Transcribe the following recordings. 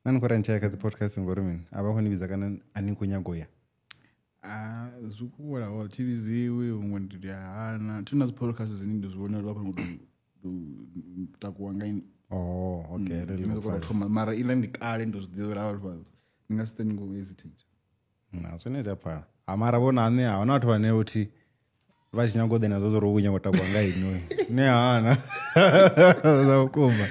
Nanikora nchaya kazi podcast ngori mini avakonivisa kana ani kunyagoya zvikuora wa tiviziwe umwe ndiri hana tinazo podcast zini ndozviona vapa kutakuwa ngaini okay ndinozokotoma mara ile ndikale ndozvidzivira vanhu ndingasite ningohesitate zvinoita pfara amara vona ane havana kuti vane kuti vachinyangodena zvozoro kunyangotakuwa ngaini nehana zakukomba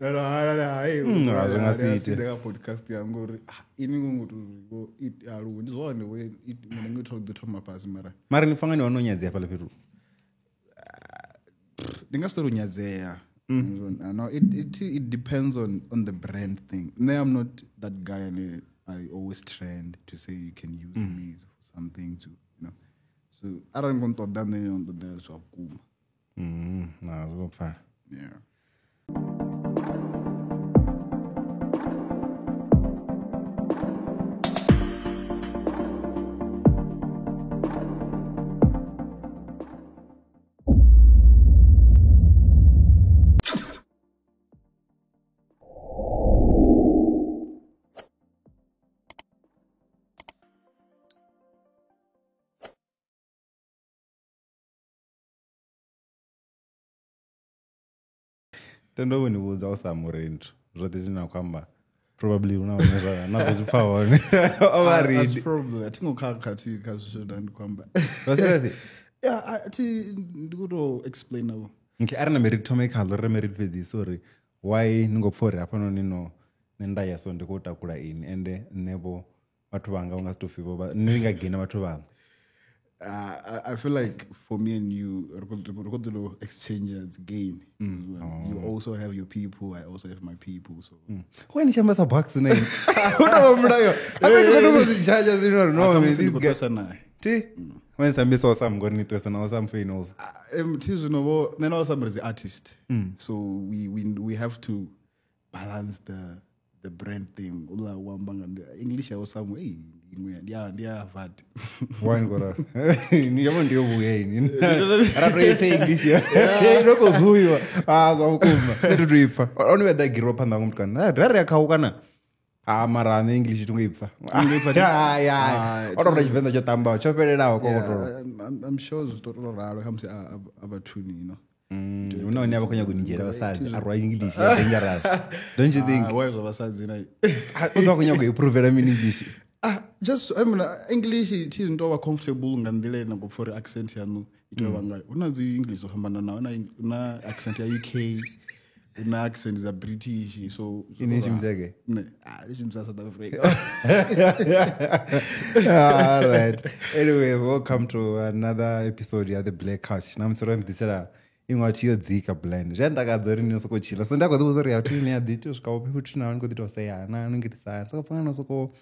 hazvingasiite podcast yangu uri ini kungotialu ndizvaone ndingetotoma pasi mara nifangani vanonyadzea pala pedu ndingasitorunyadzeya no it depends on the brand thing I'm not that guy and I always trend to say you can use me for something to so arali ngontoda ndoda zvakuma zvokopfara yeah. tendovoniudza usamurendo zvote zvinakwamba probably unazozvipfaone atingokakatika zvisvodandikwamba vaserasi ndikutoexplain navo ari namerit tomekalo remerit pedzisori why ningopfuurira pano nino nendaya so ndikotakura ini ende nevo vatu vanga ungasitofivo ndingagena vatu vanga I feel like for me and you, we exchange as gain. You also have your people, I also have my people. So when you have a box name, what when some saw some going to some finals. Then also somebody is an artist. So we have to balance the brand thing. English I was some way. Ndia vat wine gora ni yabo ndio buyeni araprese English ya ndoko zuyo zvakuma ndiripa oni weda giro panda ngomtkana rari akaukana mara ne English tungoipfa ya otora chivenda chatamba chopererawo kokotoro I'm sure zvitororalo hamsi abatuni unaoni ava kunya kuninjera vasadzi arwa English dangerous don't you think why vasadzi nai uza kunya kuiprovera mini English just English it is not comfortable ngandile nakufora accent yanu itova ngayo unazi English ohambana nawo una accent ya UK una accent za British so inishimzeke ishimza South Africa all right anyways welcome to another episode of the Black Couch namsorandisera ingwati yodzika blend zvandakadzori ninosokochila so ndakwazori yati ni adito zvikaope kuti nawo ngodito sayana anongitisa so pangana soko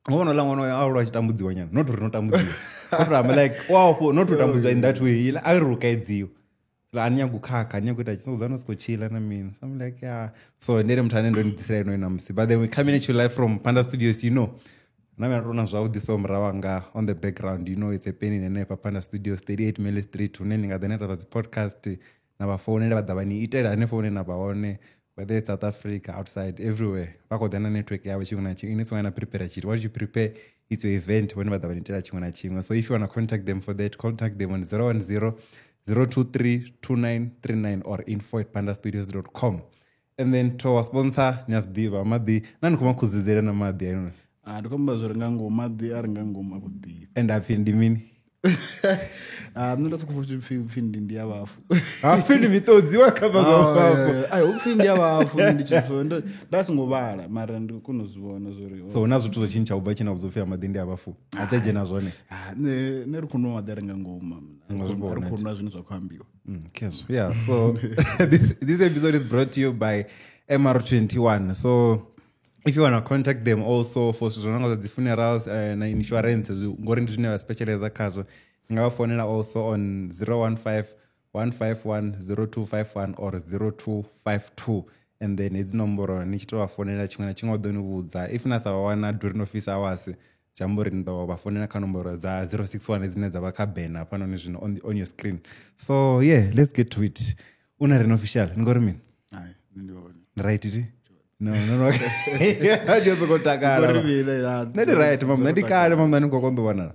ngono langono auro chitambudziwa nyana not rinotambudziwa but I'm like wow not rotambudziwa in that way ila arukaidziwa la anyangukaka anyangoita chisozano sikochila na mina so I'm like yeah so ndere mutane ndonidisira ino ina musi but then we coming at you live from Panda Studios nami natona zvawo disomra wanga on the background it's a pen in pa Panda Studios 38 Mile Street uneninga dhaneta vazi podcast na vafone nevadhavani itera nefone na vaone whether it's South Africa, outside, everywhere. Back with the network, yeah, what you want to achieve. This one, prepare it. What you prepare, it's your event. Whenever they want to achieve. So if you want to contact them for that, contact them on 010-023-2939 or info@pandastudios.com. And then to our sponsor, Nyafdiva, Madi. Nani kuma kuzizera na Madi, I don't know. Dukomba zorengango Madi, arengango Mabudi. And I've been dimini. Ndoda sokufindi ndia bafu afindi mitodzi wakaba zabafu ayi ufindi abafu ndichifo ndasingobala mara ndikunozibona zori so unazo tuzochincha ubva china kuzofia madindi abafu achaje nazone ne rukuno wadarenga ngoma rukuno zvino zvakwambiwa kezo yeah so this episode is brought to you by MR21 so if you want to contact them also for the funerals and insurance ngori ndine specialize akazo ngavafonela also on 015-151-0251 or 0252 and then it's nomboro nichitovafonela chimwe nachimwe wadoniudza if nasavawana during office hours jambori ndo vafonela kanomboro za 061 dzine dzavakabhena pano nezvino on your screen so yeah let's get to it una ren official ngori mini ayi ndione right it no ndiosokotakala neti right mam ndikale mam ndandingokondowanana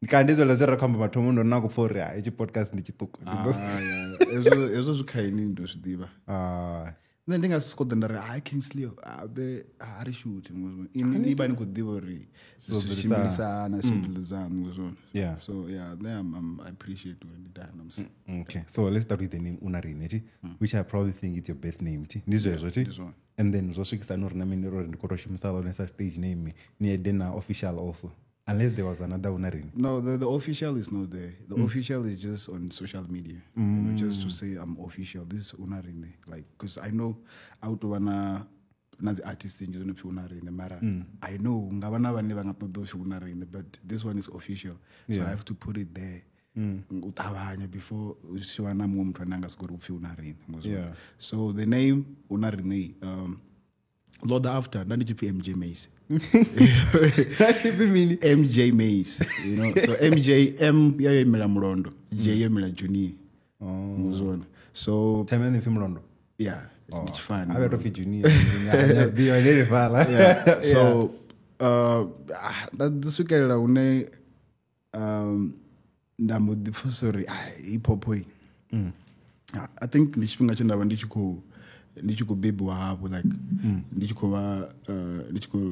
ndikandizvela zverakhamba mathomo ndona kupfori ichi podcast ndichituko ezvo zvikaini ndozvidiva ne ndingasikoda ndari Kingsley abe ari shoot ini iba ndikudiva uri zvishimbilisana schedule dzangu zvona so yeah then I appreciate when it done. Okay, so let's start with the name Unarini, which I probably think it's your best name ndizvo and then zvosvikisa nori nami ndiro ndikotoshimisalo nesa stage name near dinner official also. Unless there was another Unarini. No, the official is not there. The official is just on social media. You know, just to say I'm official. This is Unarini. Like, because I know out to wanna nazi artist in you know Unarini mara. I know ngabana bane bangatodosha Unarini, but this one is official. So I have to put it there. Utabanya before ushwana mumtu anangasikora uphi Unarini. So the name Unarini Lord after nandichipi MJ Mace. MJ Mace, you know. So MJ M yayemela Mulondo, J yemela Junior. So time ni Mulondo. Yeah, it's fun. I better fit Junior. Yeah. So this weekend une ndamo difusori ipopoi. I think lishipinga chindaba ndichiko baby wabo like ndichiko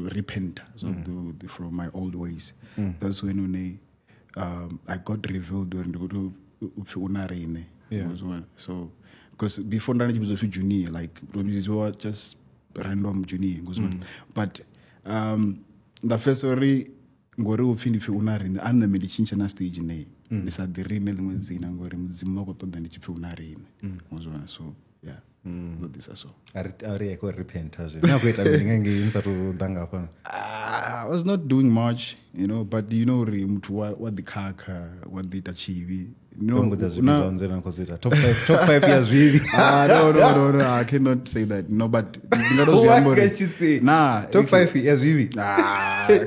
repent from my old ways. That's when I got revealed when ndikuti uphi Unarini was one. So because before ndani chibuzo junior like these were just random junior was one. But the first story ngori uphi ndiphi Unarini aname ndichincha na stage name ndisadirine limwe dzina ngori mudzimu wako toda ndichiphi Unarini was one. So yeah. Not this also. I was not doing much, you know, but you know what the kaka, what did achieve. No, top 5 years really. No, I cannot say that. No, but what can you say? Nah, top 5 years really.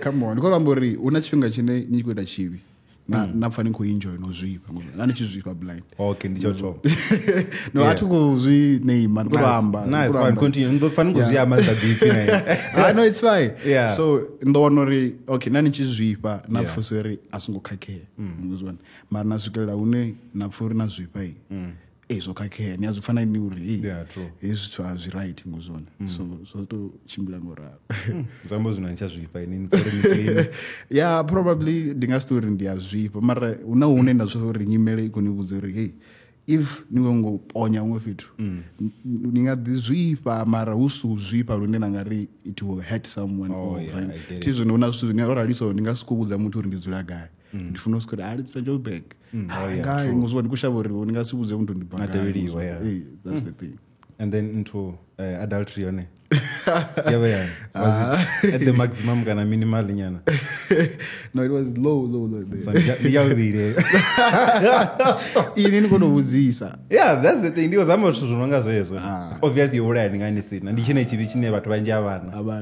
Come on. Kolambori unachipinga chine nyikwenda achieve. Na fani kuenjoy no zvipa nani chizvipa blind. Okay, ndicho no atukuzvi name ndikuramba nice fine continue ndofana kuziya master beef I know it's fine. Yeah. So ndonori okay nani chizvipa na fuseri asingokhakeya ngizwana mara naswikelela une na pfuri na zvipa ezokhakeya ni azofana ni uri ezithu azvi right ngizwana so to chimbila ngora zambo zvinancha zvipa inini for yeah probably ndingastori ndiyazvipa mara una unenda zvori nyimele kunibudza uri hey if ningongoponya umwe fhethu ningadizvipa mara usuzvipa lune nangari it will hurt someone tizvinoona zvithu zvingaroraliso ndingasikubudza munthu uri ndidzula gaya ndifuna usikuti ari Joburg ngai ngozwa ndikushava uri ndingasibudze munthu ndibhagayateveriwa that's the thing. And then into adultery yone was it at the maximum kana minimal nyana? No, it was low there. Inini konovuzisa. Yeah, that's the thing. Ndiwo zama zvithu zvinonga zvezvo. Obviously youraya ndinganisina. Ndichine chivi chine vatu vanje avana. How do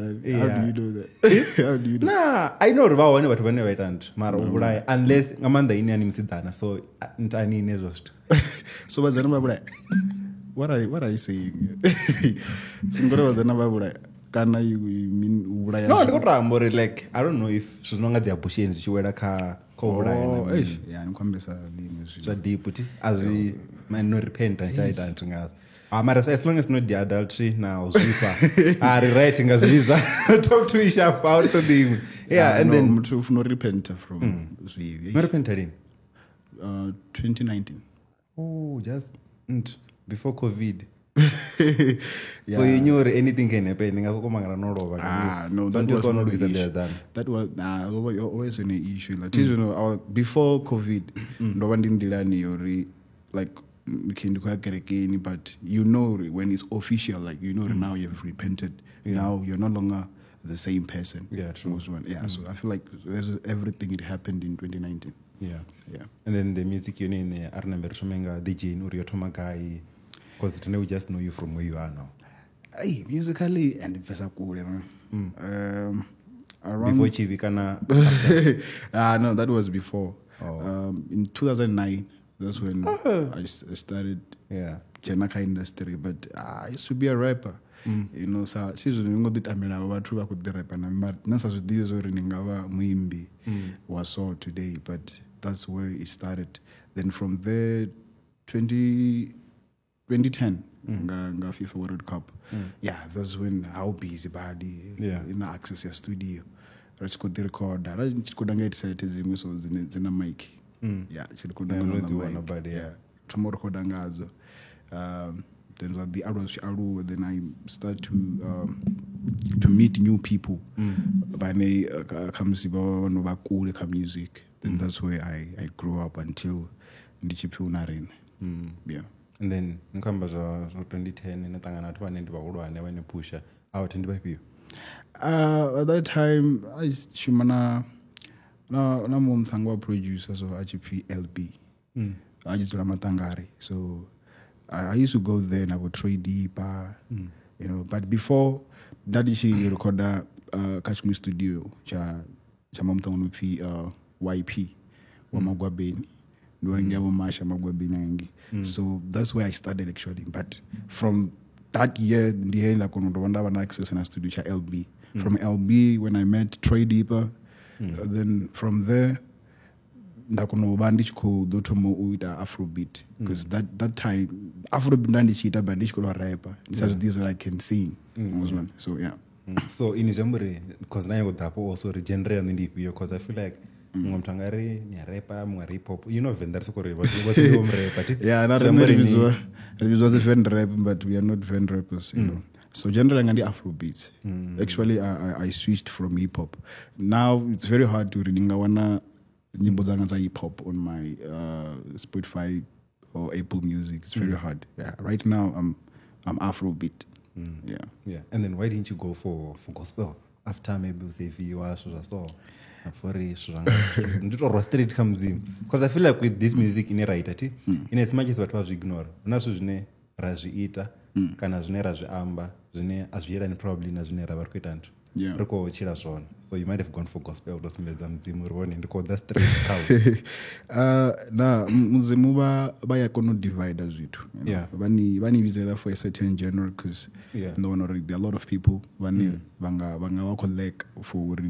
you know that? How do you know? Nah, I know vaone vatu vane vaita nthu mara uraya unless ngamanda ini ani musidzana so ntani nezvo zvithu. So vazana mabulaya. What are you saying? Singore wazana babulaya. Kana you mean ubulaya? No, ndikotrambori like I don't know if zvinonga dzia busheni zvichiwera ka ubulaya. Yeah, nikwambesa limwe zva deep uti azvi no repent achaita ntingazi. As long as not the adultery now zvipa ari right ngazvizva talk to each other out to the and then mtu ufuna repent from zvivi. No repent in 2019. Oh, just before COVID. So you knew anything can happen. No, that was always an issue. Like you know, before COVID, no one didn't delay like but you know when it's official, like you know now you've repented. Now you're no longer the same person. Yeah, true. So I feel like everything it happened in 2019. Yeah. And then the music you in there, I remember DJ Nurio Tomagai, because we just know you from where you are now. Hey, musically and cool, you know. Around before Chivikana. No, that was before. In 2009, that's when I started Janaka industry. But I used to be a rapper. you know sa si zwino ngo ḓi tamela vhathu vha khou ḓi repa na but na sa zwiḓivhi zwo uri ndi nga vha muimbi wa so today, but that's where it started. Then from there 2010 nga FIFA World Cup, yeah, that's when how busy body in access ya studio ra tshi khou ḓi recorda ra tshi khou nga headset zimwe so dzina mic yeah tshi khou ḓa na body yeah thoma u recorda ngadzo. Then the hours then I start to meet new people bane khamusi ba no ba kule kha music. Then that's where I grew up until ndichiphi unarena. Yeah. And then nkamba zwa 2010 na tangana nathu vhane ndi vhahulwane vhane pusha out ndi vhafhio? At that time I shuma na mumthango wa producer so achiphi LB. I just la matangari. So I used to go there and I would trade deeper, you know. But before that, she recorded Kashmir Studio, cha mamtong nupi YP, wamagwa beni, ndoengia wamasha magwa beni. So that's where I started actually. But from that year, the end like when I had access in a studio cha LB. From LB when I met Troy Deeper, then from there. Ndakono bandichiko dotomo uita Afrobeat because that time Afrobeat ndandichita bandichiko rapper. Such these that I can sing. So yeah. So in Jamboree, because now you got also genre and indie because I feel like ngomtangari ni rapper, mwa hip hop. You know vendor so kore what you rapper. Yeah, not reviews was a fan rap, but we are not fan rappers, you know. So generally ngandi Afrobeats. Actually I switched from hip hop. Now it's very hard to reading wana nyimbo zanga za hip hop on my Spotify or Apple Music. It's very hard. Yeah. Right now I'm Afrobeat. Yeah. And then why didn't you go for gospel after maybe say viwa so for ndito roasted comes in because I feel like with this music in right ati in as much as what was ignore naso zvine razviita kana zvine razviamba zvine azvielani probably na zvine ravari kuita antu riko chira zvona. So you might have gone for gospel kusimbedza mudzimu rivone ndiko that's straight cow. Na mudzimu ba yakona divide zvithu. Vani vizela for a certain genre because no one already there are a lot of people vanga collect for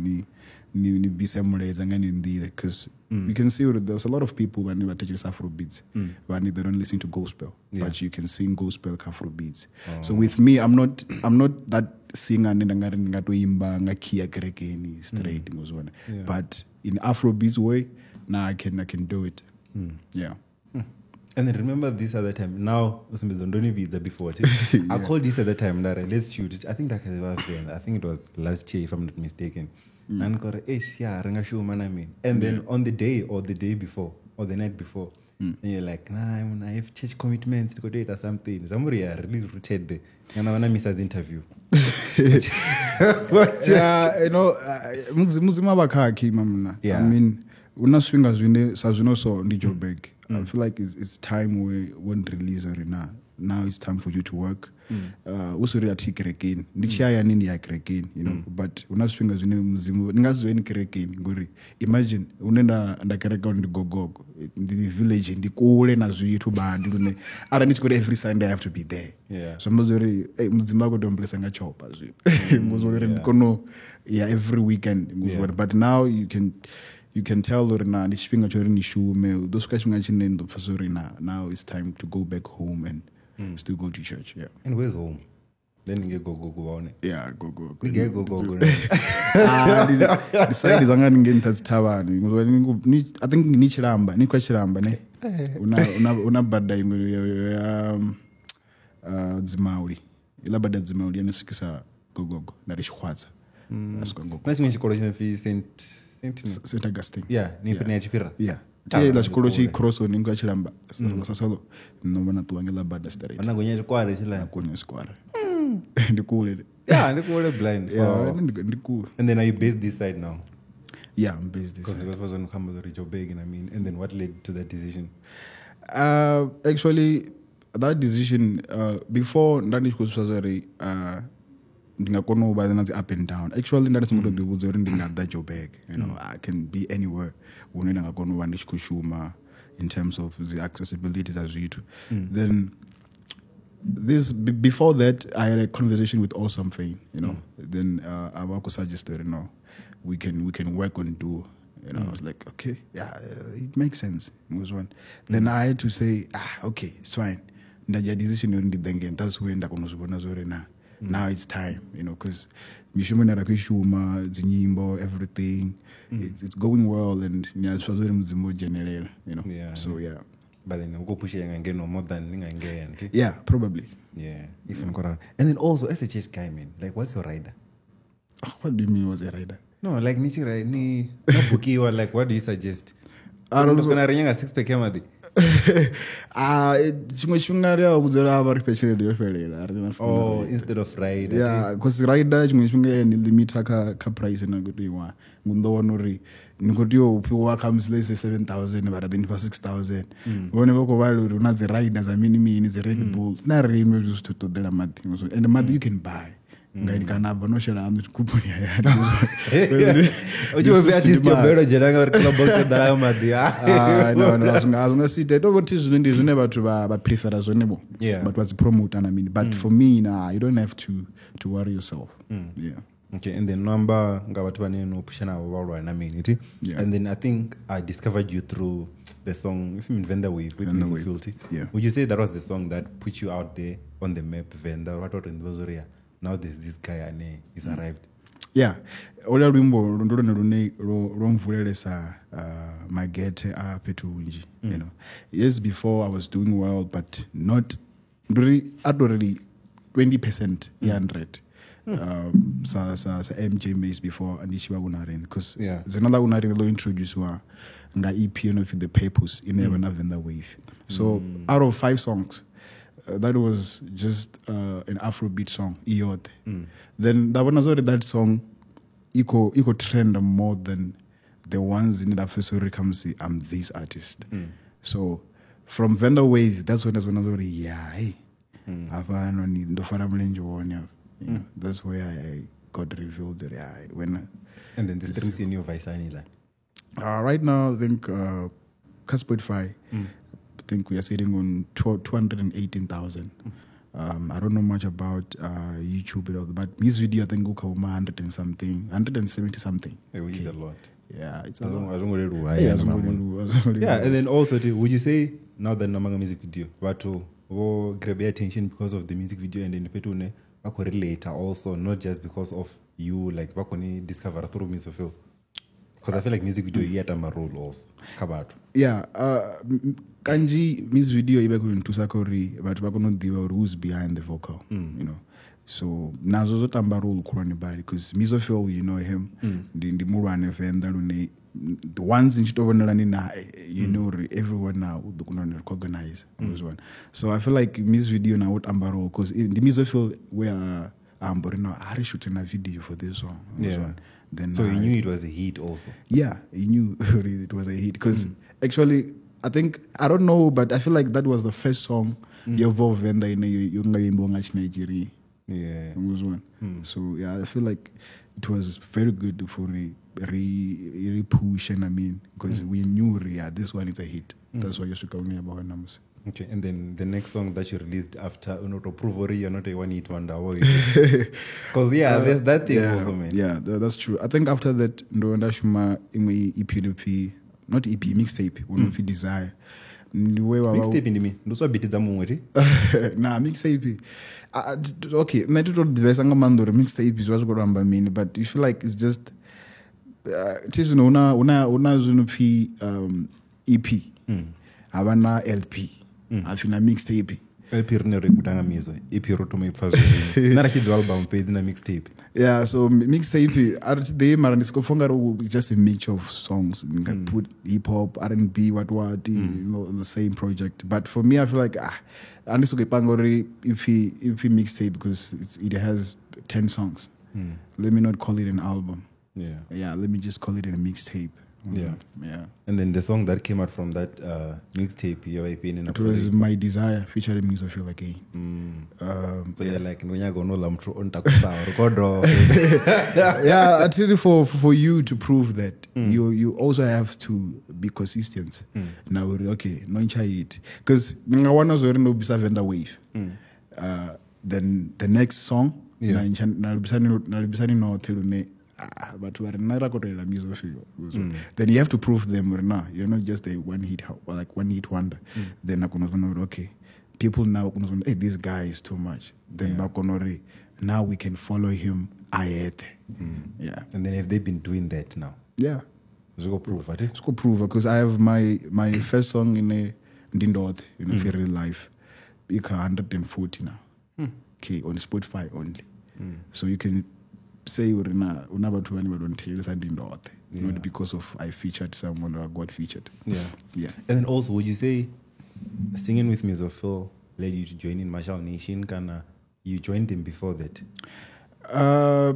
ni bisemuleza ngani ndile because you can see there's a lot of people when they take Afrobeats when they don't listen to gospel but you can sing gospel Afrobeats. So with me I'm not that singer ndangari ngatoimba ngakia kerekeni straight ngozwana but in Afrobeats way now I can do it. Yeah. And then remember this other time. Now, before I called this other time. Let's shoot it. I think it was last year, if I'm not mistaken. And then on the day or the day before or the night before, and you're like, I have church commitments to go date or something. Somebody really rooted there. And I want to miss his interview. Yeah, you know, muzima bakaki mamna. I mean, unaswinga zwine sazwino so ndi Joburg. I feel like it's time we won't release or now it's time for you to work. Usuri ati kerekeni. Ndichaya nini ya kerekeni, you know. But unaswinga zwine mzimu ngazweni kerekeni ngori. Imagine unenda ndakereka ndi gogogo. The village ndi kule na zwithu bandi lune. Ara nichikore every Sunday I have to be there. So mzuri mzimu wako don't bless nga chopa zwi. Mzuri ndikono every weekend but now you can tell Lorena nishipinga chori nishume those guys ngachinendo fasorina now it's time to go back home and still go to church. And where's home? Then you go on it. Go. Decide zanga ngenta tsithavani. I think nichiramba ne. Una bada ya Zimauli. Ila bada Zimauli anesikisa gogogo na rishkhwaza. Nasi ngishikolo chinafi St. Augustine. Nipene achipira. Tie la chikolo chi cross on inga chiramba. Sasalo. Nomana tuangela bada straight. Ana gonya chikware chila. Gonya chikware. Ndikule. Ndikule blind. So ndikule. And then are you based this side now? Yeah, I'm based this side. Because it was on Kambo Joburg, and I mean, and then what led to that decision? Actually, that decision before ndani kusazari ndingakona uba up and down. Actually ndati ngotobibudza uri ndingada Joburg, you know, I can be anywhere unenda ngakona uba ndikushuma in terms of the accessibility za zwithu. Then before that, I had a conversation with Awesome Fame, Then Abako suggested, we can work on duo. I was like, okay, yeah, it makes sense. It was one. Then I had to say, okay, it's fine. That's when now it's time, because everything, it's going well, and Yeah. So yeah. But then go push it more than again. Yeah, probably. Yeah, if I'm correct. And then also as a church guy, man, like what's your rider? What do you mean was a rider? No, like ni bookie or like what do you suggest? I don't know. Gonna ring a 6 pack madi. Oh, instead of rider. Yeah, because rider limit ka price na go do one. Ngundo nori ngodio upiwa comes let's say 7,000 but then for 6,000. Whenever go buy una the riders a mini the Red Bull. Na really used to the mad things. And the mad you can buy. Ngai kana bono shela amu kupuni ya. Ojo be artist yo bero jeranga or club box da madi. No, azunga sita to what is zvine bathu ba prefer zone bo. Yeah. But what's promote and I mean but for me nah, you don't have to worry yourself. Yeah. Okay, and then number ngabatubane no pushana wawa na mean it. Yeah. And then I think I discovered you through the song if you mean Venda Wave with Miss Filthy. Yeah. Would you say that was the song that put you out there on the map, Venda, what out in Bozoria? Now there's this guy and he's arrived. Yeah. Ola rwimbo ndorone romvulelesa magete a petunji, Years before I was doing well but not really 20% 100. Sa MJ Maze before Anishiwa Unarin because there's another Unarin lo introduce wa nga EP of the Purpose in Never Venda Wave. So out of 5 songs, that was just an Afrobeat song, Iyote. Then that one was already that song, eco trend more than the ones in the first comes say I'm this artist. So from Venda Wave, that's when I was already that's where I got revealed that and then the streams in your voice like right now I think Spotify I think we are sitting on 218,000. I don't know much about YouTube but this video I think go 100 and something 170 something. Which is a lot. Yeah, it's a lot. Yeah, and then also too, would you say now that Namanga music video but to grab your attention because of the music video and then petune later also not just because of you like bakoni discover through music film because I feel like music video yet am a role also kabatu kanji music video ibe kuntusa kori but bakono diwa who's behind the vocal so nazo zotamba role kurani bali because Misofil you know him the murane venda lune the ones in Chitovonelani na everyone now would recognize one. So I feel like Miss Video now would ambaro because in the Misofil where Amborino are shooting a video for this song. Then so you knew it was a hit also. Yeah, he knew it was a hit because actually I think I don't know but I feel like that was the first song Yovo Venda in Nigeria. Yeah. So yeah, I feel like it was very good for push and I mean because we knew this one is a hit. That's why you should call me about numbers. Okay, and then the next song that you released after Unoto Provori, you're not a one hit wonder. Because there's that thing also, man. Yeah, that's true. I think after that Ndonda Shuma in my EP, not EP, mixtape, when we desire. Mixtape in me. Those are bit the Nah, mixtape. Okay, not to the best angamando mixtape is what's going to mean, but you feel like it's just una zunupi EP. Havana LP. Afina mixtape. LP rune rekutanga mizo. EP rotoma ipazo. Nara kidu album page na mixtape. Yeah, so mixtape they marandisco fonga just a mix of songs. You can put hip hop, R&B, what the same project. But for me I feel like Andisuke Pangori if he mixtape because it has 10 songs. Let me not call it an album. Yeah, let me just call it a mixtape. Yeah. And then the song that came out from that mixtape, your opinion? It was My Desire featuring Misofil again. So you're like, when you go no lamtro on takusa record. Yeah, actually for you to prove that you also have to be consistent. Now okay, no it because I wanna no bisa Venda Wave. then the next song Yeah. nalibisani no telune but we are not going to then you have to prove them or not. You're not just a one hit wonder. Then okay, people now hey, this guy is too much. Then now we can follow him. Yeah. And then have they been doing that now? Yeah. Let's go prove it. Let's go prove it because I have my first song in a Ndindot, very life. It's 140 now. Okay, on Spotify only. So you can say not because of I featured someone or I got featured. Yeah. Yeah. And then also, would you say singing with Misophil led you to join in Marshall Nation? You joined them before that? I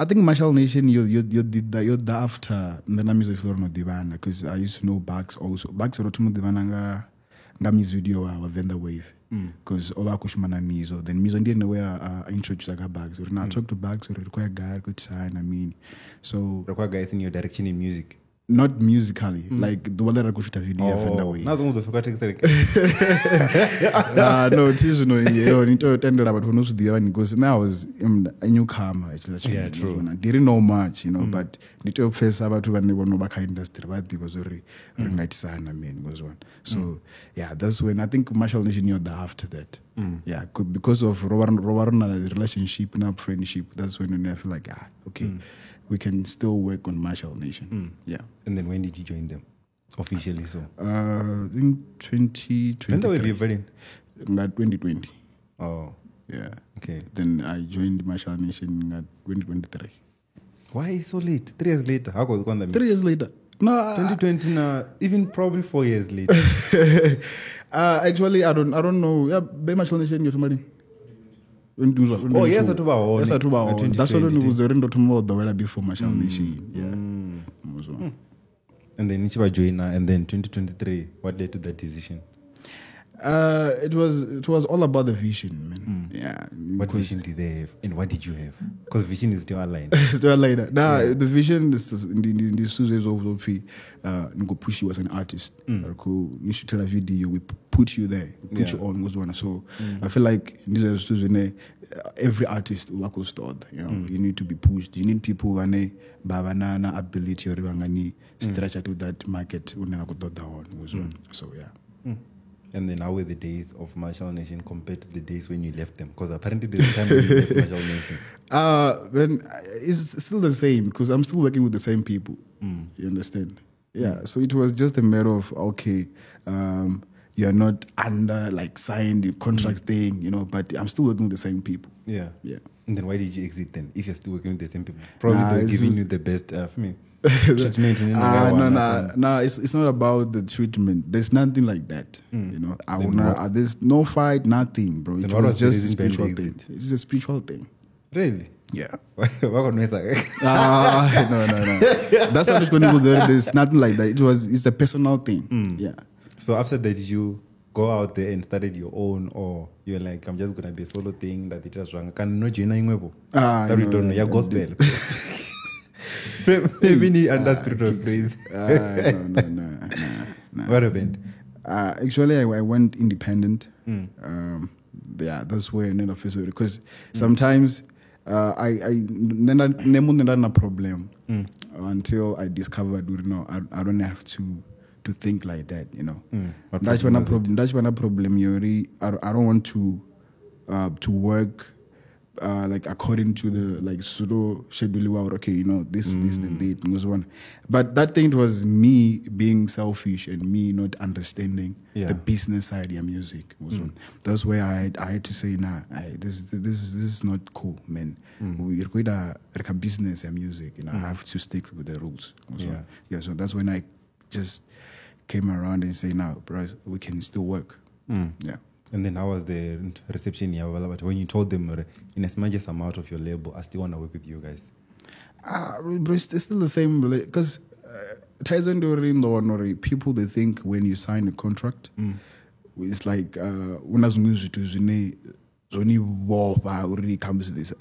think Marshall Nation you're the after Ndana Misophil no divana because I used to know Bugs also. Bugs rotumu divana nga music video wa Vendor Wave. Because over Kushmana Mizo, then Mizo didn't know where I introduced like a Bags. Or now talk to Bags or require guy good sign. I mean, so require guys in your direction in music, not musically, like the one that I could shoot a video of the way. Now the forgot no, it is no. You need to attend about who knows the one because now I was a newcomer. Yeah, true. I didn't know much, but need to face about when they were no back industry. But it was very night sign. I mean, was one. So yeah, that's when I think Marshall Nation knew that after that. Yeah, because of Robert relationship and friendship. That's when I feel like okay. We can still work on Marshall Nation. Yeah. And then when did you join them officially? So I think 2020. When were you very? 2020. Oh. Yeah. Okay. Then I joined Marshall Nation in 2023. Why so late? 3 years later. How could you 3 years later. No. 2020 now, even probably 4 years later. Actually I don't know. Yeah, by Marshall Nation you're somebody. Oh yes, that's what that's what was the rendo tomorrow the way before Marshall Nation. Yeah. And then Nichiba joiner, and then 2023. What led to that decision? It was all about the vision, man. Yeah. What vision did they have, and what did you have? Because vision is still aligned. Still aligned. The vision is in the studios of Ngo push you as an artist. You should tell a video. We put you there. We put you on. Was one. So I feel like in this studio, every artist who was start. You need to be pushed. You need people who have banana ability or stretch to that market. So yeah. And then how were the days of Marshall Nation compared to the days when you left them? Because apparently there's a time when you left Marshall Nation. Then it's still the same because I'm still working with the same people. You understand? Yeah. So it was just a matter of okay, you're not under like signed the contract thing, but I'm still working with the same people. Yeah. Yeah. And then why did you exit then? If you're still working with the same people, probably they're giving you the best treatment. No, it's not about the treatment. There's nothing like that. There's no fight, nothing, bro. It was just a spiritual thing. It's a spiritual thing. Really? Yeah. No. That's how it's going to go there. There's nothing like that. It's a personal thing. Yeah. So after that, did you go out there and started your own, or you're like, I'm just gonna be a solo thing that it was wrong? Can no join in that we don't know. You're gospel. Maybe understood the phrase. No. What happened? Actually, I went independent. Yeah, that's where I ended up because sometimes I never problem until I discovered, I don't have to think like that, That's when a problem. I don't want to work like according to the like pseudo schedule. Okay, this is the date was one. But that thing was me being selfish and me not understanding the business side of music was one. That's where I had to say, this is not cool, man. We're quite like a business and music, I have to stick with the rules. So that's when I just came around and say, now, bro, we can still work. Yeah. And then how was the reception here? When you told them, in as much as I'm out of your label, I still want to work with you guys? Bro, it's still the same. Because Tyson during the one, people, they think when you sign a contract, it's like, when I was music to only war already comes this.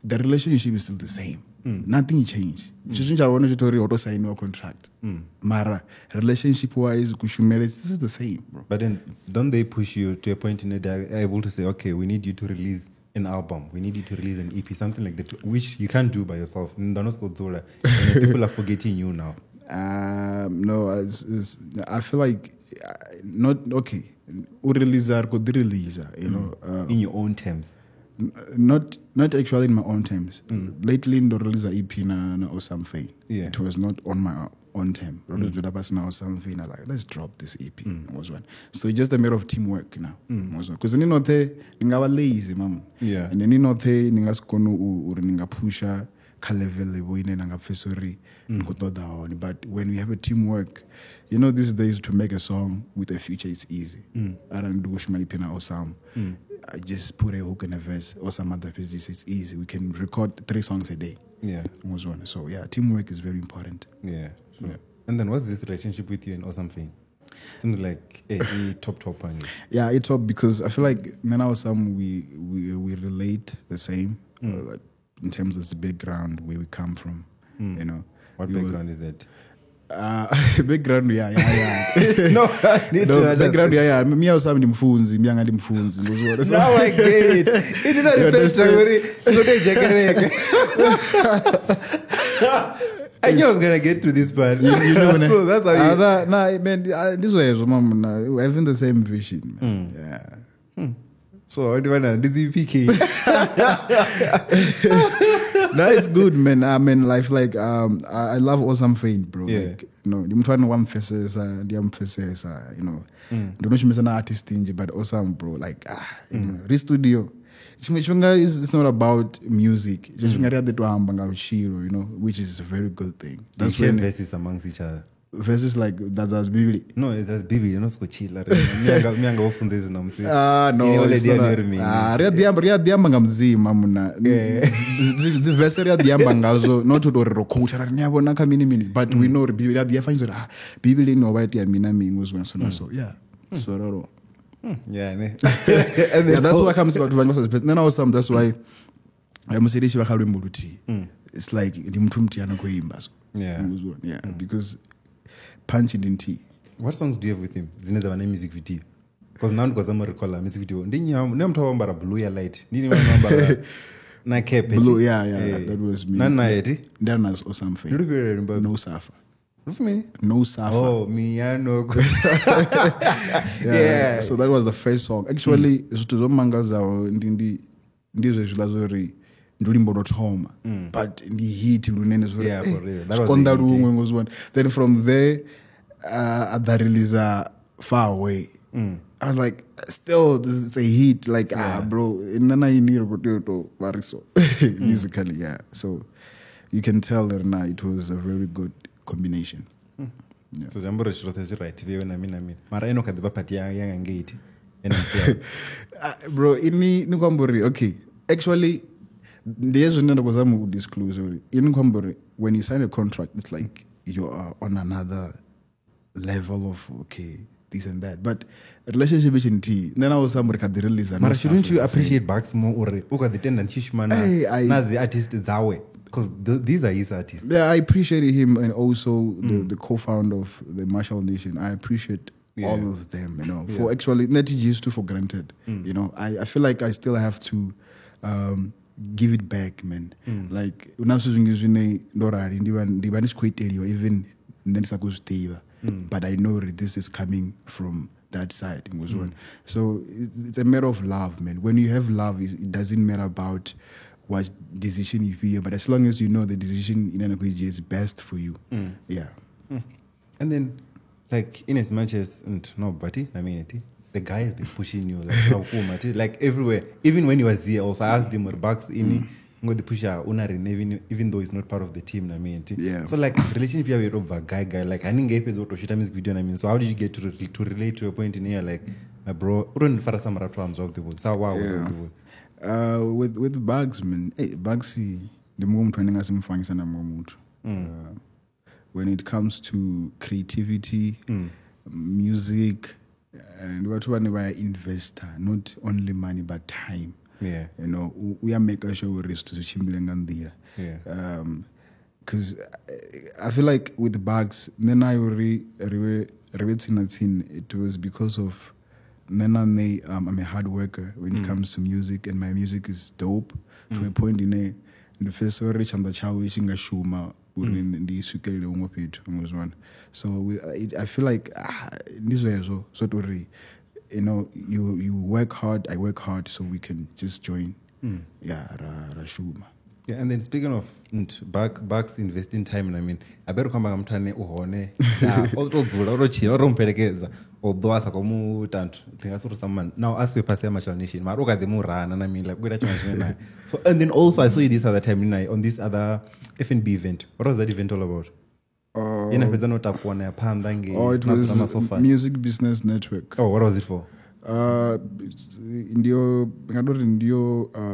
The relationship is still the same. nothing changed chinhu chaona chitori watosainiwa contract mara relationship wise kushumele this is the same, bro. But then don't they push you to a point in it that they're able to say, okay, we need you to release an album, we need you to release an EP, something like that, which you can't do by yourself, and people are forgetting you now? No, I feel like not okay. Ureleaser could release, you know, in your own terms. Not actually in my own terms. Lately, in the release EP na or something. Yeah. It was not on my own term. Or something. I like, let's drop this EP. Was one. So it's just a matter of teamwork now. Because you know the ninga lazy, mama. Yeah. And then you know the ninga skono or ninga pusha level woine nanga fesori down. But when we have a teamwork, you know, these days to make a song with a feature is easy. I don't do my EP or some. I just put a hook in a verse or some other pieces. It's easy. We can record 3 songs a day. Yeah. So yeah, teamwork is very important. Yeah. Sure. Yeah. And then what's this relationship with you and Awesome Fame? Seems like a top on you. Yeah, it's top because I feel like Nana Awesome we relate the same, like in terms of the background where we come from. You know. What background is that? Background yeah. No, background yeah. Me Awesome ni mfunzi, myanga ndi mfunzi. Now I get it. It is not a story. I knew I was gonna get to this part. You know, so that's how you. Nah, man, this way, we're having the same vision, man. Yeah. So, this is PK. No, it's good, man. I mean, life like I love Awesome Fame, bro. Yeah. Like, you know, I'm trying to one faces, you know. Don't know if an artist stingy, but Awesome, bro. Like you know, this studio. It's not about music. Just you know, which is a very good thing. That's when verses amongst each other. Verses like that's Bibli. No, that's Bibli. You're not so chill. No, it's not. Riadiamba ngamzima muna. The verse riadiamba ngazo not to rokocha nyabona kamini but we know Bibli riadiafa Bibli no white ya minami nguzwe so yeah. So yeah, and that's why comes about then Awesome. That's why I'm saying this it's like yeah, because punch it in tea. What songs do you have with him? Zineza wana music video. Because now because I'm recall music video. Ndinyi mtu wambara blue ya light. Ndini wambara na cape. Blue, yeah, that was me. Nana eti? That was Awesome Fame. No Safa. No Safa. Oh, me, I know. Yeah. So that was the first song. Actually, so manga zao ndizo zilazori ndulimbo dotoma. But the heat lunene so yeah, for real. That was one. Then from there the release Far Away. I was like, still this is a hit like bro, nana iniro potato variso musically, yeah. So you can tell that now it was a very good combination. Yeah. So jambo rechirothe right vewe na mina mara eno kadhiba pati yanga ngeti bro ini nikwamburi okay actually there's another was I'm disclose in kwamburi when you sign a contract it's like you are on another level of okay this and that but a relationship between T then I was somebody can release mara shouldn't you appreciate Bugs more or uka the tend and chishmana nazi artist zawe because these are his artists. Yeah, I appreciate him and also the co-founder of the Marshall Nation. I appreciate all of them, you know. For actually, not used to for granted. You know, I feel like I still have to give it back, man. Like when I was using Nora, even then but I know this is coming from that side. So it's a matter of love, man. When you have love, it doesn't matter about what decision you feel, but as long as you know the decision in an equity is best for you. Yeah. And then, like, in as much as, the guy has been pushing you, like everywhere. Even when he was here, also I asked him, Bugs in the pusher, even though he's not part of the team, Yeah. So, like, relationship you have with a guy, like, I didn't get to shoot a music video, so how did you get to relate to a point in here, like, my bro, so wow, with Bugs, man. Hey, Bugsy, the moment when it comes to creativity, music, and what one investor, not only money but time. Yeah. You know, we are making sure we're to Chimblengandia. Yeah. Because I feel like with Bugs, then I it was because of Nena I'm a hard worker when it comes to music, and my music is dope to a point in the first rich and the chow wishing a shuma in the sukeli was one. So I feel like in this way so you know, you work hard, I work hard, so we can just join. Yeah, Rashuma. Yeah, and then speaking of Bucks investing time, and I mean, I better come back mthane uhone. Yeah, otodzula orochila oromperekeza. Although as a tanto, tingasuru someone now as we pass Marshall Nation, maroka the murana, and I mean like so and then also I saw you this other time on this other FNB event. What was that event all about? It was Music Business Network. Oh, what was it for? Indio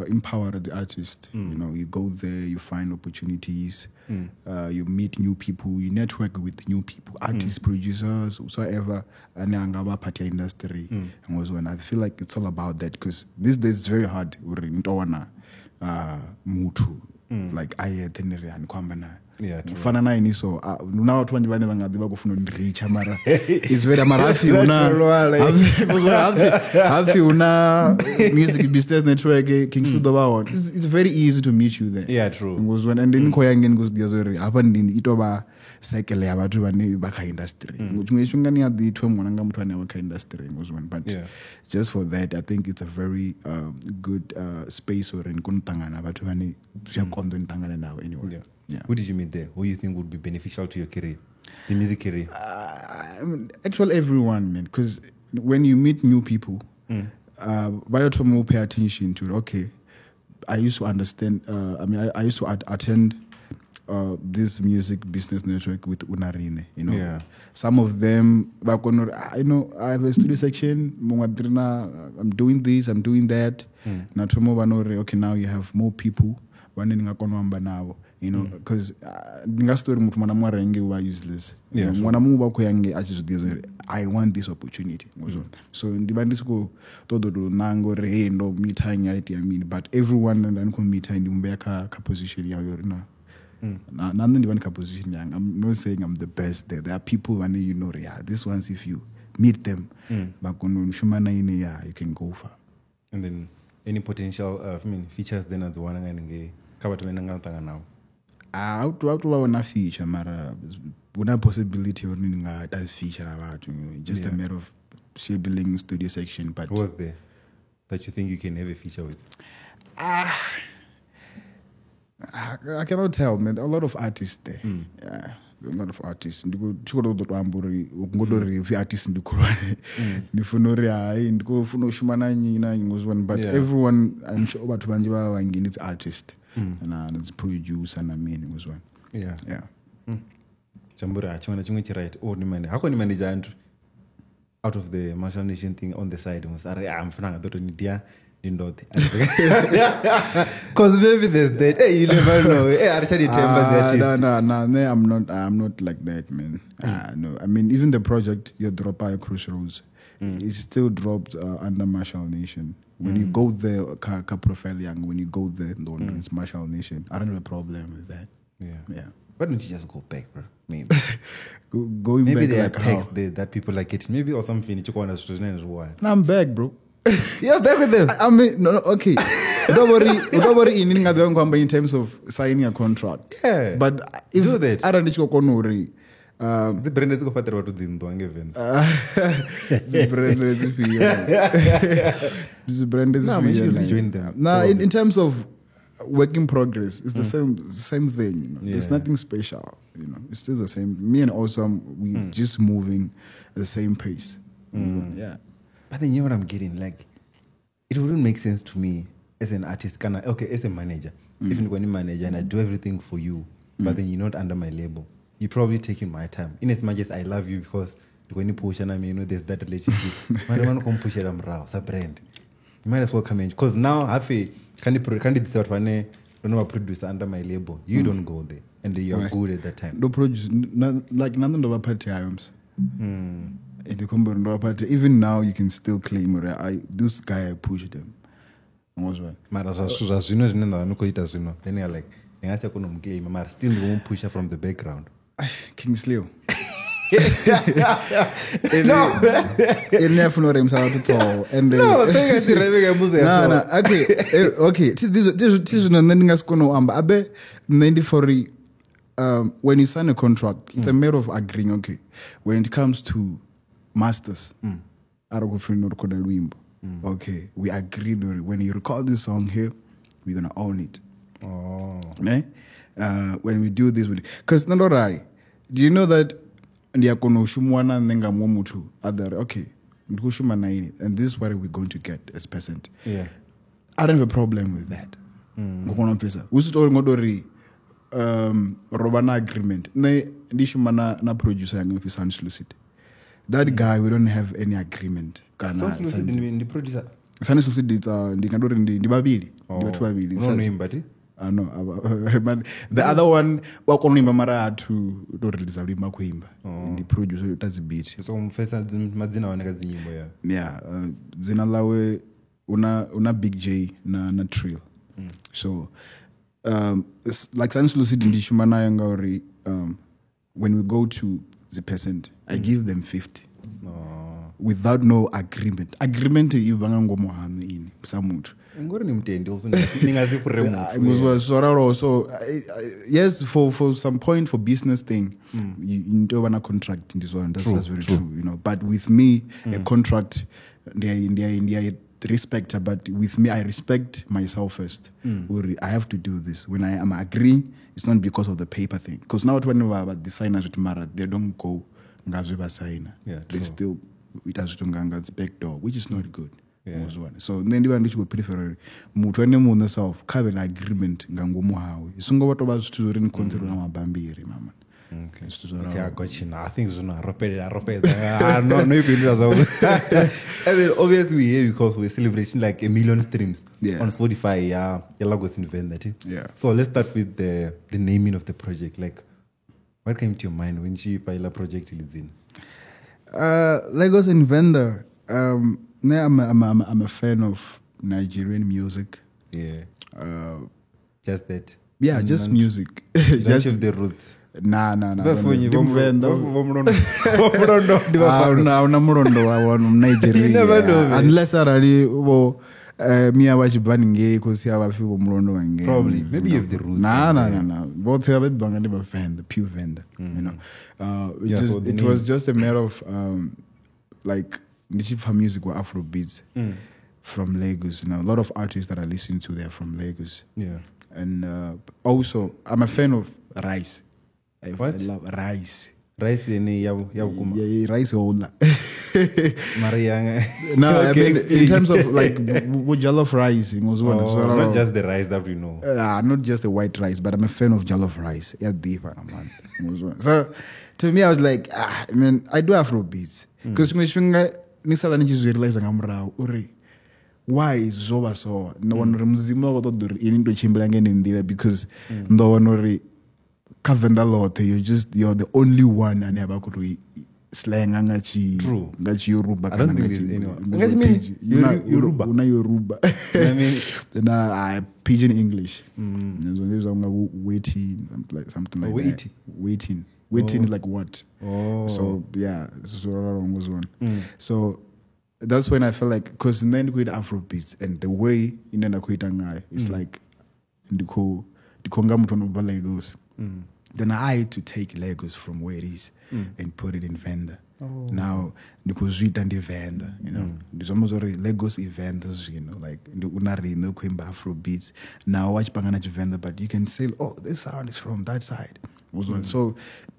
empower the artist. You know, you go there, you find opportunities, you meet new people, you network with new people, artists, producers, whatsoever, and angaba party industry. And was when I feel like it's all about that, because these days it's very hard. Mutu like aye and kwambana. Yeah, fana na ini so una watu wanje bane bangadhiba kufuna ndiricha mara is very marafi una music business network King Sudoba it's very easy to meet you there. Yeah, true. Because when and then khoya ngeni kuzidiyazori hapa ndini itoba cycle ya bathu bane bakha industry ngicunga ishingani ya the two mwana ngamuthu ane wakha industry ngozwana, but just for that I think it's a very good space or in kuntangana bathu bane shakondo ntangana nawe anyway. Yeah. Who did you meet there? Who you think would be beneficial to your career, the music career? Actually, everyone, man. Because when you meet new people, Biotomo pay attention to. Okay, I used to understand. I used to attend this music business network with Unarine. You know, some of them back on. I know I have a studio section. I'm doing this. I'm doing that. Okay, now you have more people. You know, because story mtu mwana mwarenge wa useless. Mwana mu ba ko yange achizudizwe I want this opportunity. So ndibandisiko todo nango rehendo mitanya iti I mean, but everyone and ko mitanya ndimbeka ka position ya yorina. None ndibani ka position yang. I'm not saying I'm the best there. There are people when you know, yeah, this ones if you meet them bakono shumana ine yeah, you can go far. And then any potential features then as one ngane kabathu menanga now. Out to feature mara una possibility or as feature about just a matter of scheduling studio section. But who was there that you think you can have a feature with? I cannot tell, man. A lot of artists there. Yeah, a lot of artists. Ndiko artists but everyone, I'm sure about Banjiba it's artist. And it's produce and I mean it was one. Yeah. Chambura, chimwe right. Oh, how can you manage out of the Marshall Nation thing on the side? I'm fine. Because maybe there's that. Hey, you never know. Hey, no, I'm not like that, man. No, I mean, even the project you drop by Crossroads, it still dropped under Marshall Nation. When you go there, profile young. When you go there, it's Marshall Nation. I don't have a problem with that. Yeah. Why don't you just go back, bro? Maybe going maybe back there like are texts that people like it. Maybe or something. I'm back, bro. You're back with them. I mean, no, okay. Nobody in terms of signing a contract. Yeah. But if do that, I don't need the brand is going to the brand is join them. Now, in terms of work in progress, it's the same thing. You know? There's nothing special. You know, it's still the same. Me and Awesome, we just moving at the same pace. Yeah. But then you know what I'm getting? Like, it wouldn't make sense to me as an artist. As a manager, even when you manager and I do everything for you, but then you're not under my label. You're probably taking my time. In as much as I love you, because when you push and I mean, there's that relationship. I don't want to come push it. I'm raw. It's a brand. You might as well come in because now I feel can't decide when I don't know a producer under my label. You don't go there, and you're good at that time. No produce like nothing over party items. And the combo party. Even now, you can still claim this guy I pushed them. ngozwa mara zva zvino zvine ndavanokoita zvino then you're like ndingachakunomukema mara still ndikomupusha from the background. King Sleo. Nefunore msawatutho and okay tizvino ndingasikono amba abe 94 when you sign a contract it's a matter of agreeing. Okay, when it comes to masters ari kufuna record lwimbo okay we agreed when you record this song here we're gonna own it. When we do this because nandorari do you know that ndiyakona ushumwana nengamwe muthu other okay ndikushuma na ini and this is what we're going to get as percent. Yeah, I don't have a problem with that. Ngokona mpesa usitori ngodori roba na agreement ne ndishuma na producer yangu Sans Lucid. That guy we don't have any agreement kana Sans Lucid ndi producer. Sans Lucid ndingadori ndibabili ndibathu babili unoimba ti no but the other one wakonoimba mara atu to release lima kuimba ndi producer utazi beat so mfesa madzina waneka dzinyimbo ya yeah zina lawe una Big J na Trill. So like Sans Lucid ndishuma nayo ngauri when we go to the percent I give them 50 without no agreement ibanga ngomohano ini samuntu ngori ni mtendi also ningazipuremu so yes for some point for business thing you into a contract in this one that's very true you know, but with me a contract they respect but with me I respect myself first. I have to do this when I am agreeing. It's not because of the paper thing because now when the signers with Mara they don't go ngazwe sign they still it has to it's back door which is not good. Yeah. So then the one which would prefer muthu ane munhu self kave na agreement ngangomu hawe isungo vato va zwithu zuri ni control na mabambiri mama. Okay, I got you now. I think no you can do that. And then obviously we're here because we're celebrating like 1 million streams on Spotify. Lagos Invenda. Yeah. So let's start with the naming of the project. Like, what came to your mind when you paila project ilizin? Lagos Invenda. I'm a fan of Nigerian music. Yeah. Just that. Yeah, just music. Just of the roots. Nah. Nigeria. Unless I really me abachibani because I feel murondo wange. Probably. Maybe you have the roots. Nah. Both have it bang and fan, the pure vendor. You know. It was just a matter of like her music were Afro beats from Lagos. You know, a lot of artists that I listen to, they're from Lagos. Yeah. And also, I'm a fan of Rice. What? I love Rice. Rice ni yeah, Rice hola. Marianga. No, okay. I mean in terms of like jollof rice, it was one. Not just the rice that we know. Not just the white rice, but I'm a fan of jollof rice. Yeah, deeper man. So to me, I was like, I mean, I do Afro beats because nisala nichizvirealize ngamurao uri why zoba so no one muzima wotoduri into chimblange nendira because ndo wanori kavenda lot you're the only one and aba kuto slang ngachi Yoruba kana ngachi Yoruba una Yoruba I mean na pidgin English nzo waiting something like that waiting is like what? So yeah, so that's when I felt like because then we Afro beats and the way in the Kuitangai it's like the Konga Mutono Lagos. Then I had to take Lagos from where it is and put it in Venda. Now because we and the Venda, you know, there's almost already Lagos events, you know, like the Unari no Quimba Afro beats. Now watch Bangana Venda, but you can say, oh, this sound is from that side. So,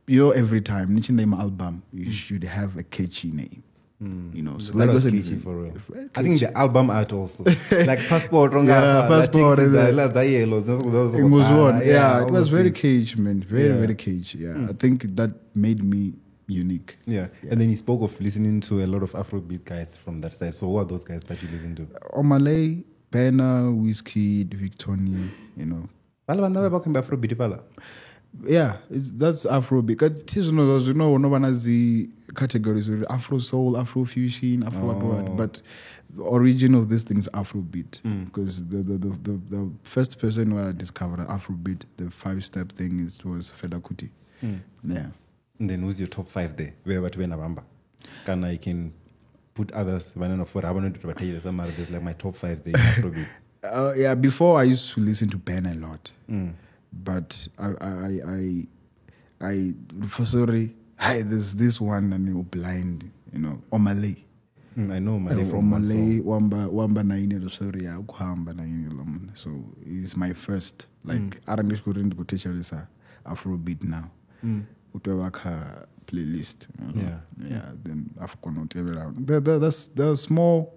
you know, every time nichi name album, you should have a catchy name. You know, so Lagos catchy for real. I think the album art also, like Passport, Passport, the yellows. It was one, it was very catchy, man, very catchy. Yeah, I think that made me unique. Yeah, and then you spoke of listening to a lot of Afrobeat guys from that side. So, what are those guys that you listen to? Omalay, Penna, Wizkid, Victoni, you know. Pala banda ba Afrobeat pala. Yeah, that's Afrobeat. Because you know, no one has the categories of Afro soul, Afro fusion, Afro what. But the origin of this thing is Afrobeat. Because the first person who I discovered Afrobeat, the 5-step thing was Fela Kuti. Yeah. And then who's your top 5 there? Where what when Abamba? Can I can put others? When I for Abamba to tell you some there's like my top 5 there in Afrobeat. Yeah, before I used to listen to Ben a lot. But I for sorry, there's this one and you blind, you know, Omale. I know Omale from Omale, Wamba Naini, sorry, Kuhamba Naini. So it's my first, like, I don't couldn't go teach this Afrobeat now. Utawaka playlist. Yeah. Then I've gone out around. There's small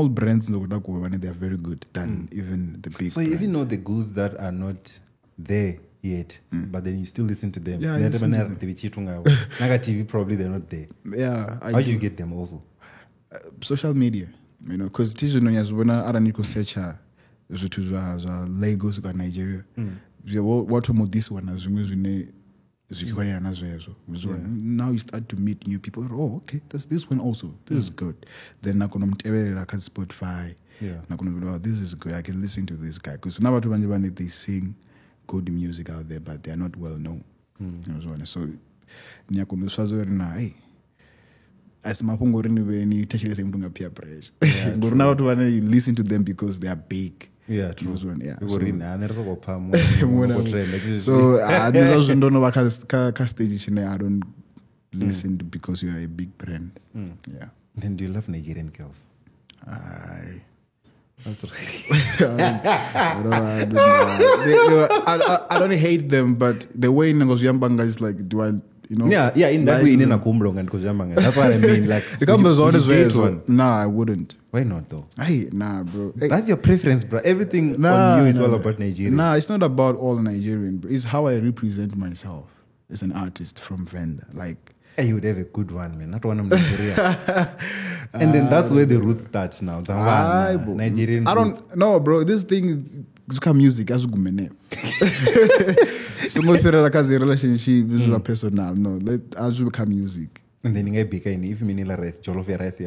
brands in the Wodaku, they are very good than even the big. So brands. you even know the goods that are not there yet, but then you still listen to them. Yeah, Naga TV probably they're not there. Yeah. How do you get them also? Social media, you know, because tizo nyazibona araniko searcha zwithu zwa Lagos kwa Nigeria. What mo this one azimwe zwine zikwana nazwezo. Now you start to meet new people. Oh, okay, there's this one also. This is good. Then nakonomtebelela ka Spotify. Yeah. Oh, this is good. I can listen to this guy because now they sing good music out there, but they are not well known. So nyakunoswazo na hey. As mapungorini when tashile same thing peer pressure. You listen to them because they are big. Yeah, true. Yeah. So I don't know ka stage I don't listen to because you are a big brand. Yeah. Then do you love Nigerian girls? That's right. I don't hate them, but the way Yambanga is like, do I, you know? Yeah, in that way, in a kumbrong and Kojambanga. That's what I mean. Like, would you date one? Nah, I wouldn't. Why not though? Hey, nah, bro. Hey. That's your preference, bro. Everything on you is all about Nigeria. Nah, it's not about all Nigerian, bro. It's how I represent myself as an artist from Venda. Like, hey, you would have a good one, man. Not one of Nigeria. And then that's where the roots start now. The one, Nigerian. I don't know, bro. This thing is music as gumene. So most people like as a relationship, this is personal. No, let as become music. And then you big if you mean rice, jollof rice,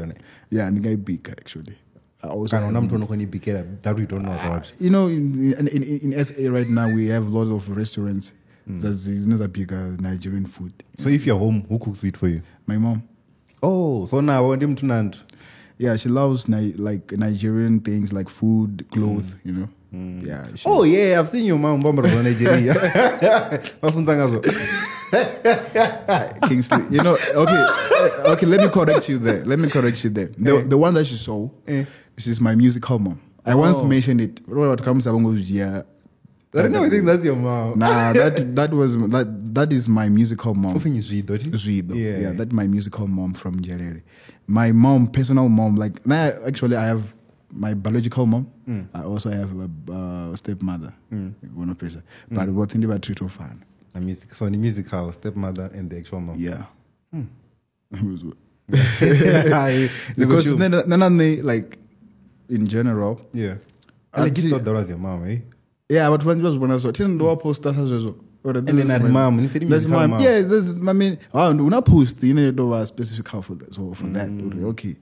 yeah, and you big actually. Also, that we don't know about. You know, in SA right now we have a lot of restaurants. That's a bigger Nigerian food. So if you're home, who cooks it for you? My mom. Oh, so now I want him to Nant. Yeah, she loves like Nigerian things like food, clothes, you know. Yeah. Oh yeah, I've seen your mom bomber from Nigeria. Kingsley, you know. Okay. Let me correct you there. The one that she saw, this is my musical mom. I once mentioned it. What comes along with yeah. I don't know. I think that's your mom. Nah, that is my musical mom. Zwido. Yeah, that's my musical mom from Jerere. My mom, personal mom, like now actually I have my biological mom. I also have a stepmother. One person, but we're thinking about Trito fan. So the musical stepmother and the actual mom. Yeah. Because then like in general. Yeah. I legit thought that was your mom, eh? Yeah, but when I saw it, I post that as well. And then mom, that's my mom. Yeah, that's I mean, I don't post. You know, do a specific call for that. So for that, okay,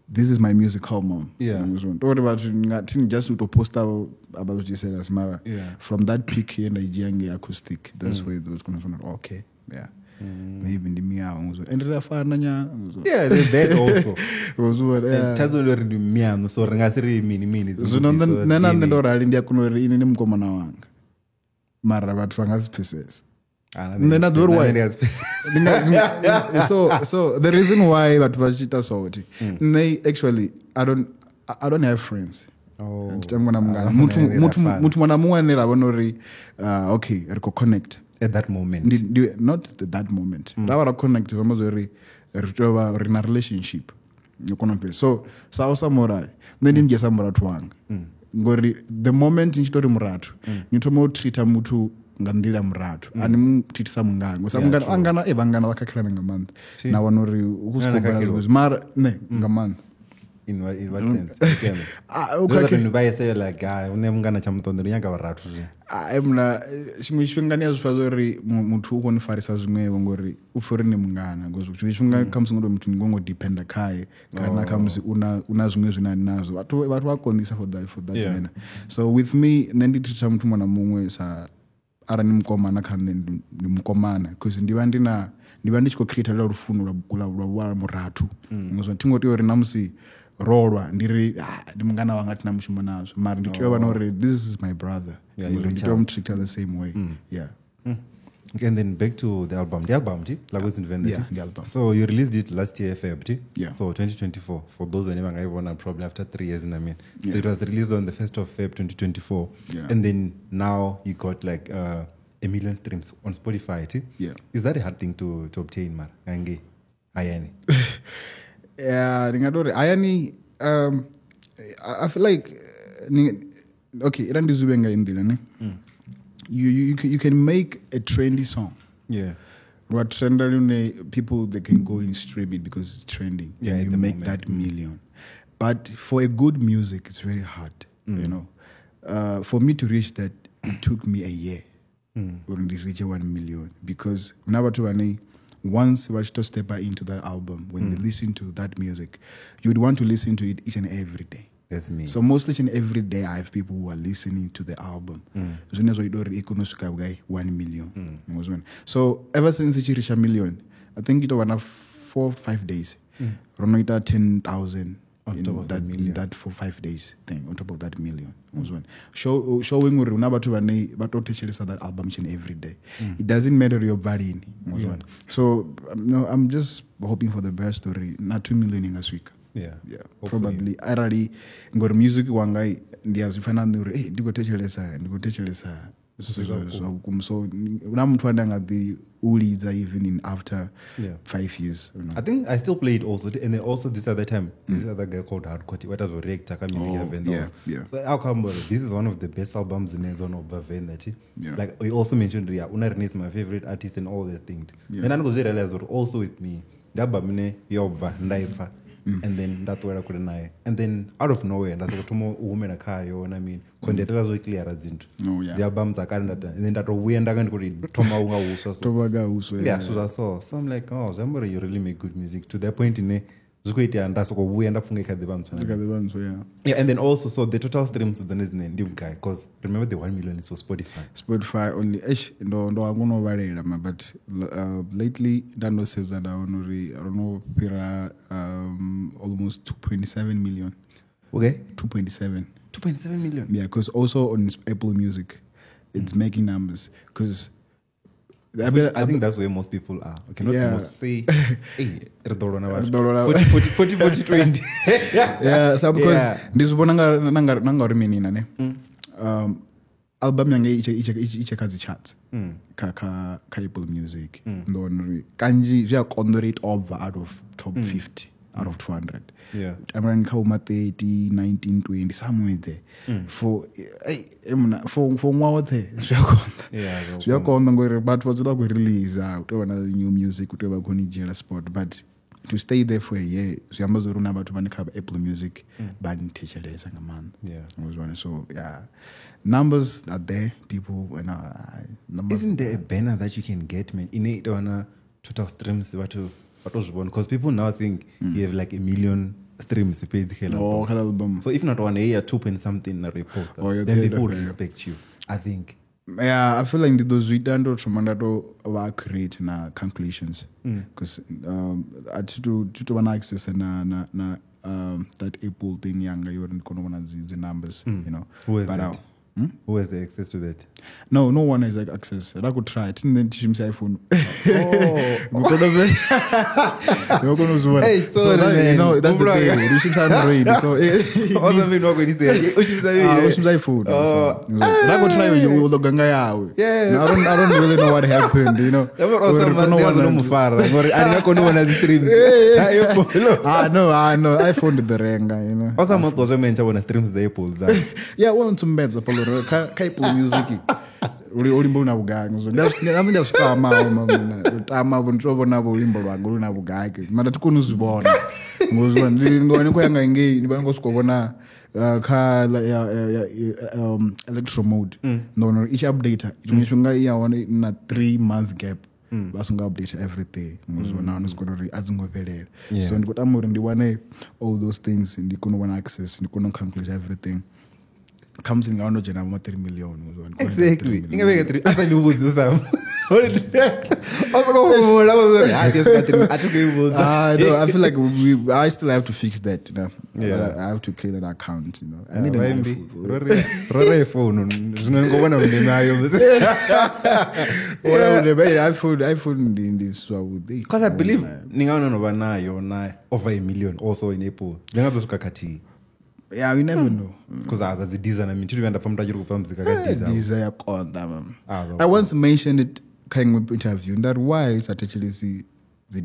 this is my musical mom. Yeah. What about just to post about what you said as Mara? Yeah. From that pic and the acoustic, that's where those going to okay, yeah. Maybe in the meow and yeah, there's that also. Was what Tazo in meow, so rangasiri mini. So nana ndora India kunori in mkomana wanga. Mara but fangas pieces. Then I don't why. So the reason why but Vajita saw it. They actually I don't have friends. Oh. Mutu mwanamuwa nera wanori okay, riko connect. At that moment. Not at that moment. Rawa connect vamazori in a relationship. So saosa moral. Then him gesa muratu wanga. Ngori the moment nchitori muratu. Nitomo treata mutu ngandila muratu. Ani mtitisa munganga. Samungana angana evangana wakakilana ngamanda. Na wanori ukusko mara ne ngamanda. In what sense? Tell me. Okay. By say like guy, unemungana chamutondero nyanga varatu zvi. Mna chimwe chifhinga ndi azvifa zori muthu u koni farisa zwimwevo ngori ufori nemungana ngozi chimwe chifhinga khamusi ngori muthu ngongo dependa khaye kana khamusi una zwimwe zwine ani nazwo vhathu vakonisa for that manner. So with me nṋe ndi treat muthu muṅwe na muṅwe sa arani mukomana kha nṋe ndi mukomana because ndiva ndi tshi khou create lufuno lwa murathu ngozwo thingo tea uri namusi rolwa ndiri ndi mungana wanga tina mushumo nazwo mara ndi tea vha na uri this is my brother. Ndi tea treat her the same way. Okay, and then back to the album. The album, like was invented. Yeah, the album. So you released it last year, Feb. Yeah. So 2024. For those who never gonna probably after 3 years, So it was released on the 1st of Feb 2024. Yeah. And then now you got like 1 million streams on Spotify. Yeah. Is that a hard thing to obtain, man? Gange, Ayani. Yeah, Ayani. I feel like okay, you can make a trendy song. Yeah. What trendy people they can go and stream it because it's trending. Yeah, and you make that million. But for a good music, it's very hard. You know, for me to reach that, it took me a year. When they reach 1 million, because once you step into that album, when they listen to that music, you would want to listen to it each and every day. That's me. So mostly each and every day I have people who are listening to the album. 1 million. So ever since it reached 1 million, I think it was 4 or 5 days. 10,000 on top of that million. That for 5 days thing on top of that million. Showing that album each and every day. It doesn't matter your value. So I'm just hoping for the best story. Not 2 million in a week. Yeah, probably already got music wangai ndiyazifana nduri ndikotechelesa so unamuthu andanga the ulidza even in after 5 years. I think I still play it also, and then also this other time this other guy called Hardcore what does react taka music event. So how come this is one of the best albums in the zone of Bavenda. Like we also mentioned Una is my favorite artist and all those things. And I realize also with me the album yobva ndaifa. And then that's where I couldn't. And then out of nowhere, that's what women are car, you know what I mean? Condetela zo clear as into. The albums are kind of and then that we and I go read Tomaunga also. Yeah, so I'm like, oh, somebody you really make good music to that point in Zukweti and that's what we end up from the bands. Yeah, and then also so the total streams is his name, guy, because remember the 1 million is for Spotify. Spotify only no I'm gonna worry but lately Dando says that I don't know Pira almost 2.7 million. Okay. 2.7 million. Yeah, because also on Apple Music it's making numbers because I think that's where most people are. Okay, not most say, hey, 40, 20. Yeah, so because this one nanga remaining ne. Album yange iche kazi charts. Ka Apple Music. Ndonri kanji vya condorate over out of top 50 out of 200. Yeah. I'm running Kauma 30, 19, 20, somewhere there. For what there? So you're going but what's not going to release out another new music, whatever going to spot. But to stay there for a year, so I'm also about to make Apple Music, but in teacher days and a month. Yeah. So yeah. Numbers are there, people numbers. Isn't there a banner that you can get, man? In it on total streams because people now think you have like 1 million streams page album. So if not 1 year 2 point something a repost then people respect you, I think. Yeah, I feel like those redando tremendous were create na calculations because I to access na that Apple thing younger you wouldn't gonna the numbers, you know. Who is that? Who has the access to that? No one has like access. I could try it and then teach him iPhone. Hey, so that, you know, that's the thing. You should have Android. So also we not going to say iPhone. I could try you will ganga yawe. Yeah. I don't really know what happened, you know. I know. iPhone did the renga, you know. Also I'm not mention streams the Apple. Yeah, one to mbedza polo Apple Music. Ulimbo na bugango. So nami ndasukama mama. Tama bontrobo na bulimbo lwangu na bugage. Mara tukunuzibona. ngozwa ndivane ko yanga ngei ndivane ko sikobona kha electro mode no each updater ichunga iyawana na 3-month gap vasunga update every day ngozwa na unosikona uri azingovelela so ndikotama uri ndiwane all those things ndikono wana access ndikono calculate everything comes in ngaono jena ma 3 million exactly ingabeka 3 asa ndibuzo sam I feel like I still have to fix that, you know. Yeah. I have to create an account, you know. I need an iPhone. iPhone in this so because I believe ningaona no banayo na over 1 million also in Apple. Ngingazosuka kati. Yeah, we never know. Because as a designer, I mean, you went from that you from design. I once mentioned it kind of interview that why it's actually the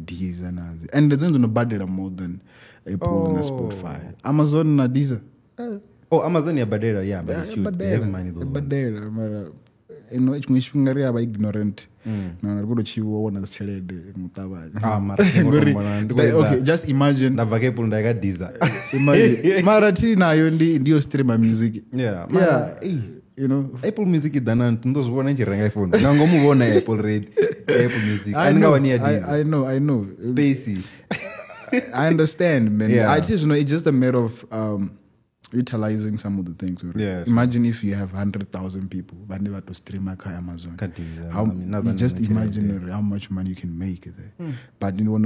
designers and there's no better more than Apple and Spotify. Amazon na Deezer. Amazon ya badera, yeah, but they have money though. Badera, you know, it's mishingari aba ignorant. Na ngoro chiwo wona chelede mutabaje. Okay, just imagine na Apple ndaga Deezer. Imagine marati nayo ndio streamer music. Yeah. You know, Apple Music idana ndozibona njirenga iPhone. Ngangomubona Apple Red. Apple Music. I know. Spacey. I understand, man. Yeah. I just know it's just a matter of utilizing some of the things. Yeah, imagine if you have 100,000 people but never to stream at Amazon. Just imagine how much money you can make there. But you know,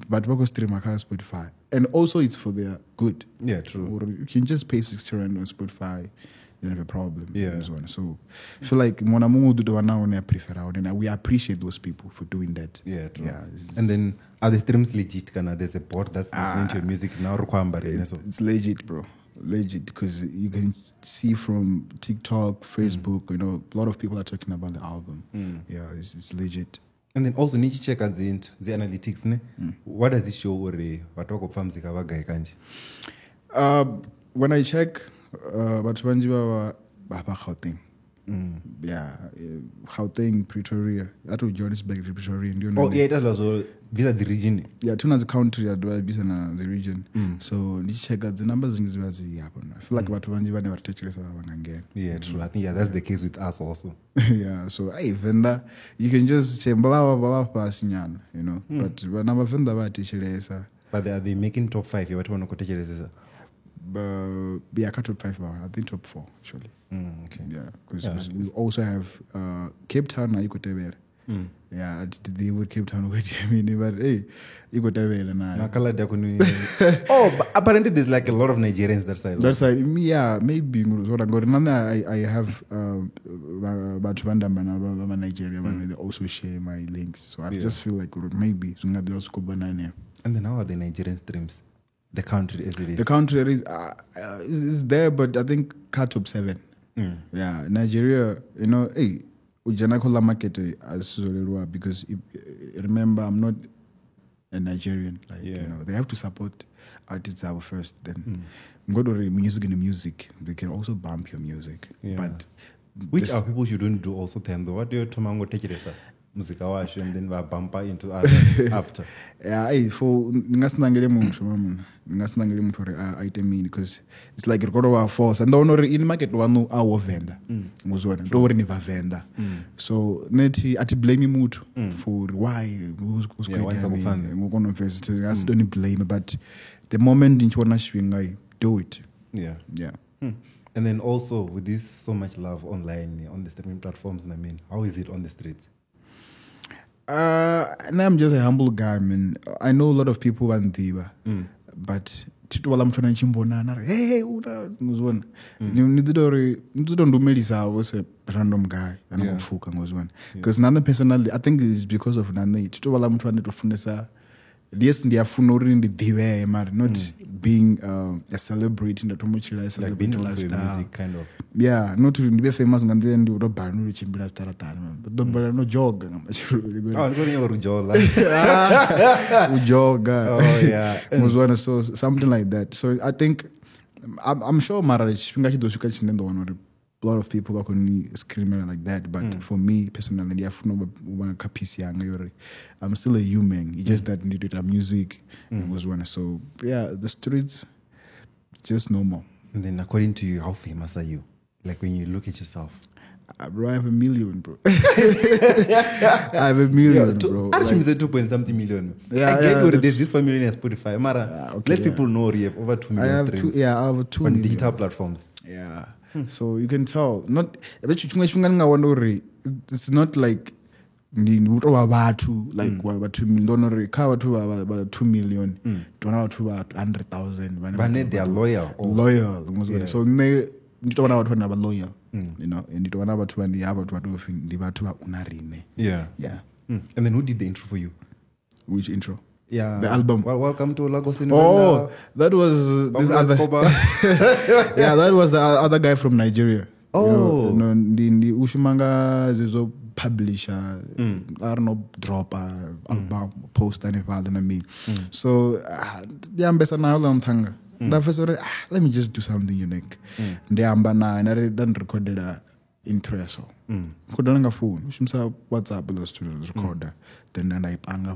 but we go stream at Spotify, and also it's for their good. Yeah, true. Or you can just pay $60 on Spotify. You don't have a problem. Yeah. So I feel like we appreciate those people for doing that. Yeah, true. Yeah. And then are the streams legit? There's a bot that's listening to your music now. It's legit, bro. Legit, because you can see from TikTok, Facebook, you know, a lot of people are talking about the album. Yeah, it's legit. And then also need to check out the analytics. What does it show? When I check, but when you are Gauteng, yeah, Gauteng, Pretoria, that was Johannesburg, Pretoria. Yeah, that was also the region. Yeah, two as a country, the region. So you check out the numbers in the happen. I feel like about when you never touch again. Yeah, true. I think that's the case with us also. Yeah, so hey, vendor, you can just say you know, but when I'm a vendor, but are they making top 5? You want to take it? Yeah, top 5, I think top 4 actually. Okay. Yeah, because we also have Cape Town na Ikotebele. Yeah, they would Cape Town with Jamie, but hey, Ikotebele na. Oh, but apparently there's like a lot of Nigerians that side. That side, yeah, maybe. I have Bachubanda Nigeria, they also share my links. So I just feel like maybe and then how are the Nigerian streams? The country as it is. The country is there, but I think top 7. Yeah, Nigeria, you know, hey, ujana kola market as because remember I'm not a Nigerian. Like you know, they have to support artists out first. Then go to music. They can also bump your music. Yeah. But which are people you don't do also then though? What do you tomango take it as? Music awash and then we bumper into other after. Yeah, for ngasnangele item because it's like it got our force and don't in market one our vendor. Don't ni vendor. So neti ati blame mutu for why who's don't blame, but the moment in chwana swingai do it. Yeah. And then also with this so much love online on the streaming platforms, I mean, how is it on the streets? And I'm just a humble guy, man. I know a lot of people want Diva, but while I'm trying to chimbona, hey, was one. You don't do Melissa. I was a random guy, and I'm fucking was one. Because none personally, I think it's because of Nane. While I'm trying to find yes, they are funoring the Diva, not being a celebrity in the Tomochila celebrity lifestyle. Music, kind of. Yeah, not to be famous and then do the Barnu Chimbila Staratan, but the no jog. Oh, yeah. Was one so something like that. So I think I'm sure marriage, a lot of people are going to scream like that. But for me personally, I'm still a human. It's just that needed a music was one. So yeah, the streets, just normal. And then, according to you, how famous are you? Like when you look at yourself. Bro, I have 1 million, bro. I have 1 million, bro. Actually, like, 2.something million. Yeah, I get what there's this 1 million on Spotify. Mara, let people know you have over 2 million streams. I have 2 on million. digital platforms. Yeah. So you can tell. Not. It's not like like 2 million. About 2 million. Don't know about 100,000. But they are loyal. Loyal. Yeah. So you don't want to loyal. You know, and you don't want to yeah. Yeah. And then who did the intro for you? Which intro? Yeah. The album. Well, welcome to Lagos. Oh, that was this other. Yeah, that was the other guy from Nigeria. Oh. You know, the Ushumanga Zizo publisher, I don't know, drop album, post and I mean. So, the ambassador now on Tanga. Let me just do something unique. The ambana and I then recorded a intro. So, could on phone, WhatsApp, let's record then I panga.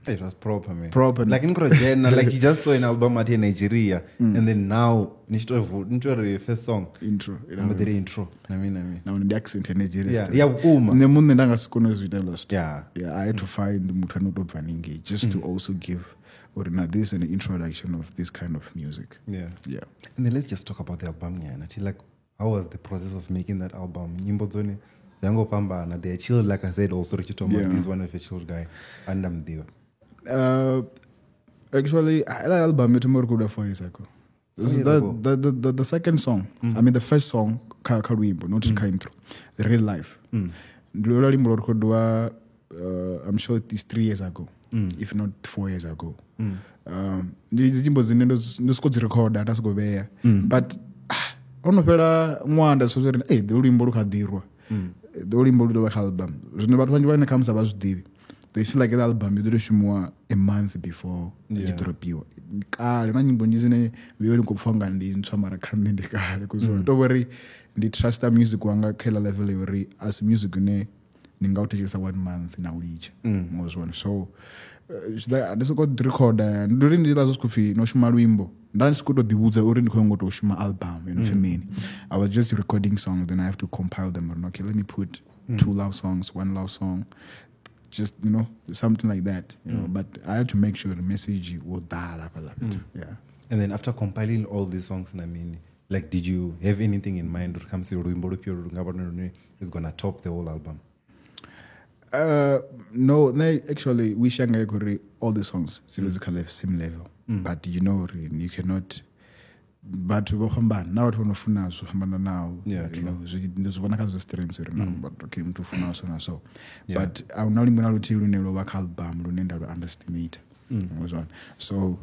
It was proper, man. Proper. Like in Krojena, like you just saw an album at Nigeria, and then now into the first song intro. The intro. I mean. Now the accent in Nigeria. Yeah, yeah. I had to find Mutano just to also give this an introduction of this kind of music. Yeah. And then let's just talk about the album. Like, how was the process of making that album? Nyimbo zone Zango Pamba, they're chill, like I said, also Richie Thomas is one of the chill guy. And I'm there. Actually, I album it more good 4 years ago. The second song, I mean the first song, Karuimbo, not intro, the real life. I'm sure it is 3 years ago, if not 4 years ago. The record that's go there. But on the so hey, the Urimbo Kadirwa. The Urimbo album. When it comes about they feel like the album you do more a month before you drop you. We only go fang and in summer candy because don't worry, the trust the music wanga killer level as music ninga just 1 month now each was one. So this got record and during the last coffee no shuma wimbo. Dance could the woods already going to shuma album, you know for me. I was just recording songs, then I have to compile them. Okay, let me put 2 love songs, 1 love song. Just, you know, something like that, you know. But I had to make sure the message was that up a little bit. Yeah. And then after compiling all these songs, I mean, like, did you have anything in mind when it comes to Ruimbo is gonna top the whole album? No, actually, we shanghai all the songs basically same level. But you know, you cannot. But now what we now, you know, there's one of the streams now, but okay, to funa so. But I will not even tell you never album, you never underestimate. So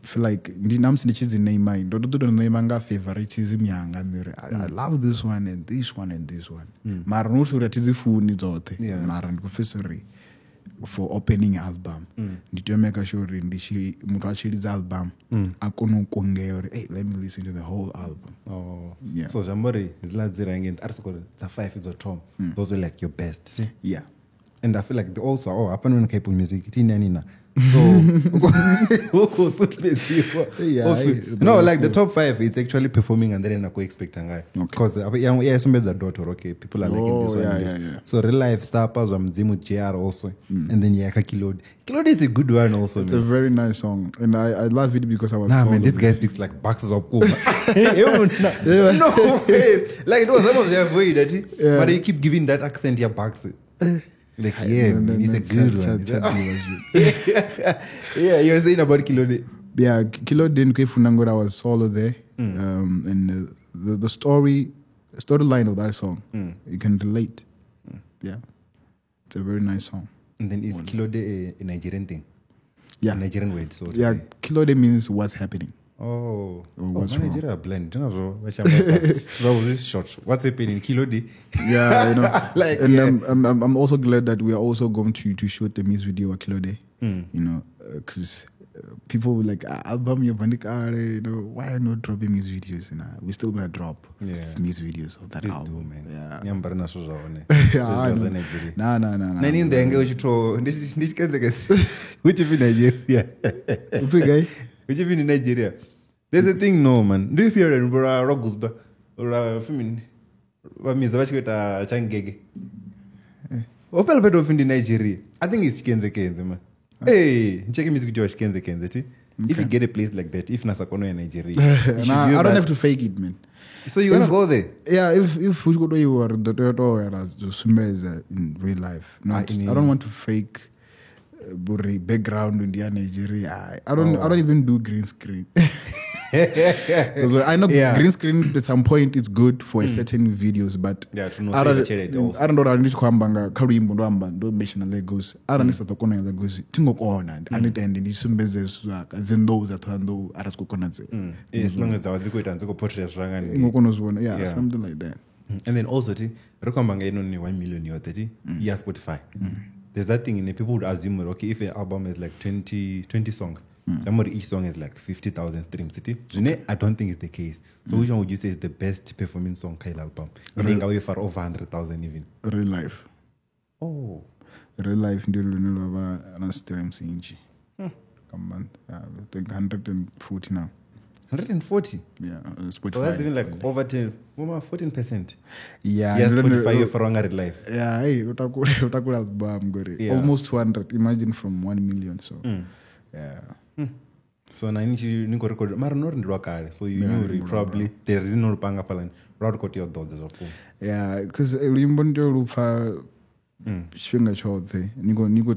feel like I'm snitches in name mind. Don't name favoritism young and I love this one and this one and this one. Marno sure that is the food needs out. Maran confessory for opening album. Did you make sure in the Mutachili's album? I couldn't hey, let me listen to the whole album. Oh, yeah. So Jambori is Ladzirang and Article, the 5 is a Tom. Those were like your best. See? Yeah. And I feel like also, happen when K-pop music, Nina. So, no, like the top 5, it's actually performing and then I go expecting because a daughter, okay, people are liking this one. So real life Stapas Mzimu JR also, and then Kilode. Kilode is a good one also. It's a very nice song, and I love it because I was. Nah, man, this guy speaks like boxes of Kuma. No way, like it was almost your way that, but you keep giving that accent your box. Like, it's a good one. Yeah, you were saying about Kilode. Yeah, Kilode didn't go Funango, I was solo there. And the storyline of that song, you can relate. Yeah. It's a very nice song. And then is Kilode a Nigerian thing? Yeah. A Nigerian word. So Kilode means what's happening. What's wrong? Nigeria blend. Short. What's happening? Kilode. Yeah, you know. Like, and I'm also glad that we are also going to shoot the music video of Kilode. You know, because people were like, album your bandikare, you know, why are you not dropping these videos? You know, we're still gonna drop these videos of that Please album. do, man. Yeah. Nyambara naso zvaone. No. Nani ndenge uchitro ndichikenzekezi. Which if in Nigeria. Which if in Nigeria. There's a thing no man. Do you feel that rogusba or femin vamiza vachikuita changege? Opela bedo in Nigeria. I think it's chikenze man. Hey, check music video chikenze. If you get a place like that, if Nasakono in Nigeria, I don't have to fake it, man. So you wanna go there? Yeah, if you go to you or the in real life, I don't want to fake background in Nigeria. I don't even do green screen. Because I know green screen at some point it's good for certain videos, but I don't know. I need to come back. Karimbo don't mention Lagos. I don't need to go to Lagos. Tingo on and it ended. It's some business zendos at hando arasko konatse. As long as the waziko itanzoko portrait rangan. Yeah, something like that. And then also, Rekambanga only 1 million or 30. Yeah, Spotify. There's that thing in it. People would assume, okay, if an album is like 20 songs, each song is like 50,000 streams. I don't think it's the case. So which one would you say is the best performing song Kyle album? Running away for over 100,000 even. Real Life. Oh. Real Life ndio lunelo streams inji. Come on. I think 140 now. 140? Yeah, Spotify. So that's even like over 14%. Yeah, Spotify for Real Life. Yeah, hey, utakula album gore. Almost 200. Imagine from 1 million. So, yeah. So na niko record mara no ndwa kale. So you knew probably there is no panga palan. Round got your thoughts of. Yeah, because limbo ndio lufa shinga chote. Niko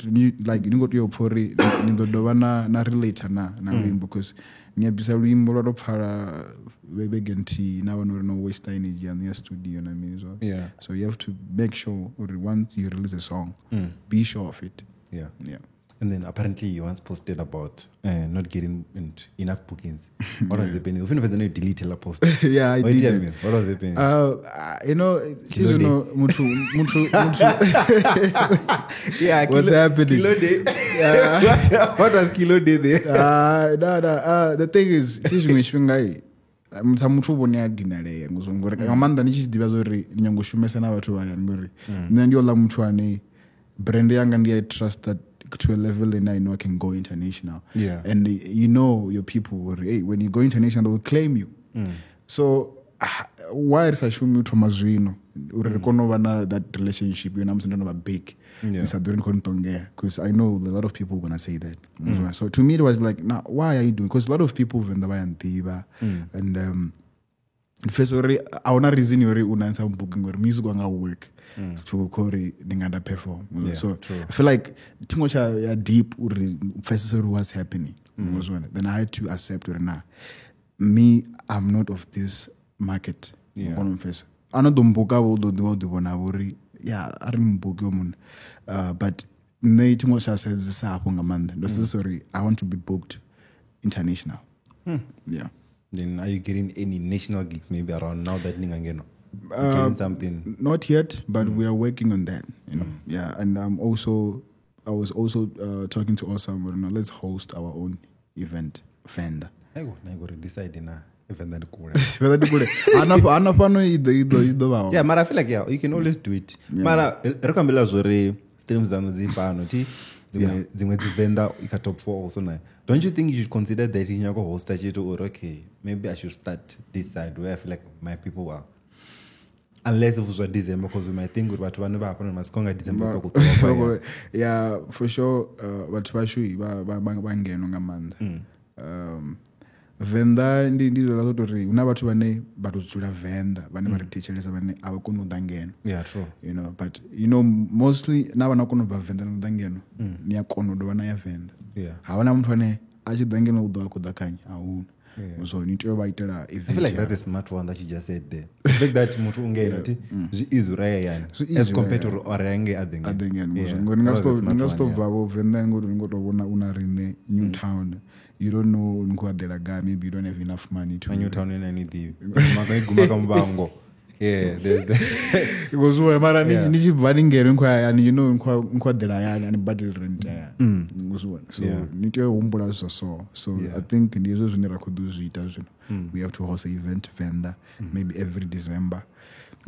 to your pori nindo dovana na relate na limbo because nyabisa limbo lot of para webegenti now no waste energy in your studio and I mean so. Yeah. So you have to make sure once you release a song, be sure of it. Yeah. Yeah. And then apparently you once posted about not getting enough bookings. What was happening? Even if you delete the post. Yeah, I did. What was happening? Mutu. Yeah, what's happening? Kilo day. What was Kilo day there? The thing is, mishungai. Mutsamutu bonya dinale nguzongore. Ngamanda nichizidiba zori nyongoshumesa na watu waya ngori. Ndio la mtu ane brand yanga ndiye trust that to a level and I know I can go international. Yeah. And you know your people will, hey, when you go international they will claim you. So why is Ashumi Tomazino urekono that relationship you know I'm saying big. Because I know a lot of people gonna say that. So to me it was like, now why are you doing? Because a lot of people when they buy Antiva and first I wanna reason you unaanza booking or music gonna work. To Kori Ninganda perform. So true. I feel like too much deep first what's happening. Then I had to accept it. Me, I'm not of this market. I'm not Domboka Wodonabori. Yeah, I don't Bogomun. But Natimosha says this sorry, I want to be booked international. Yeah. Then are you getting any national gigs maybe around now that Ningangeno? Something not yet, but we are working on that, you know. Yeah, and I was also talking to Osam. Let's host our own event, Fender. I go decide na event that cool. Yeah, but I feel like you can always do it. Mara rekambela zore streams zanu zifano ti zimwe Fender ikatop 4 also na. Don't you think you should consider that in your host that or okay, maybe I should start this side where I feel like my people are. Unless it was December, because we might think about one happen must conga December. Yeah, for sure. But Pashui, Bangeno Gamanda. Venda ndi la lotori unabatu bane batuzula venda bane bari teacheresa bane abakono dangeno. Yeah, true. You know, but you know mostly na bana kono ba venda no dangeno. Ni akono do bana ya venda. Yeah. Hawana mtu ane aje dangeno udo akudakanya awuna. Yeah. So need to write I feel like that's a smart one that you just said there. The fact that mutu ungenati is rare yani as compared to orange adengeni. Ninga stop vabo venda ngoto una rene New Town. You don't know nkuadela guy, maybe you don't have enough money to New Town in anything. Magumaka mbango. Yeah, It was where mara Yeah. nichibva ningere and you know nkwadela yani and battle rent yani. It was one. So Yeah. nitohumbula so Yeah. I think ndizvo zvine rakudu zviita zvino. We have to host an event vendor maybe every December.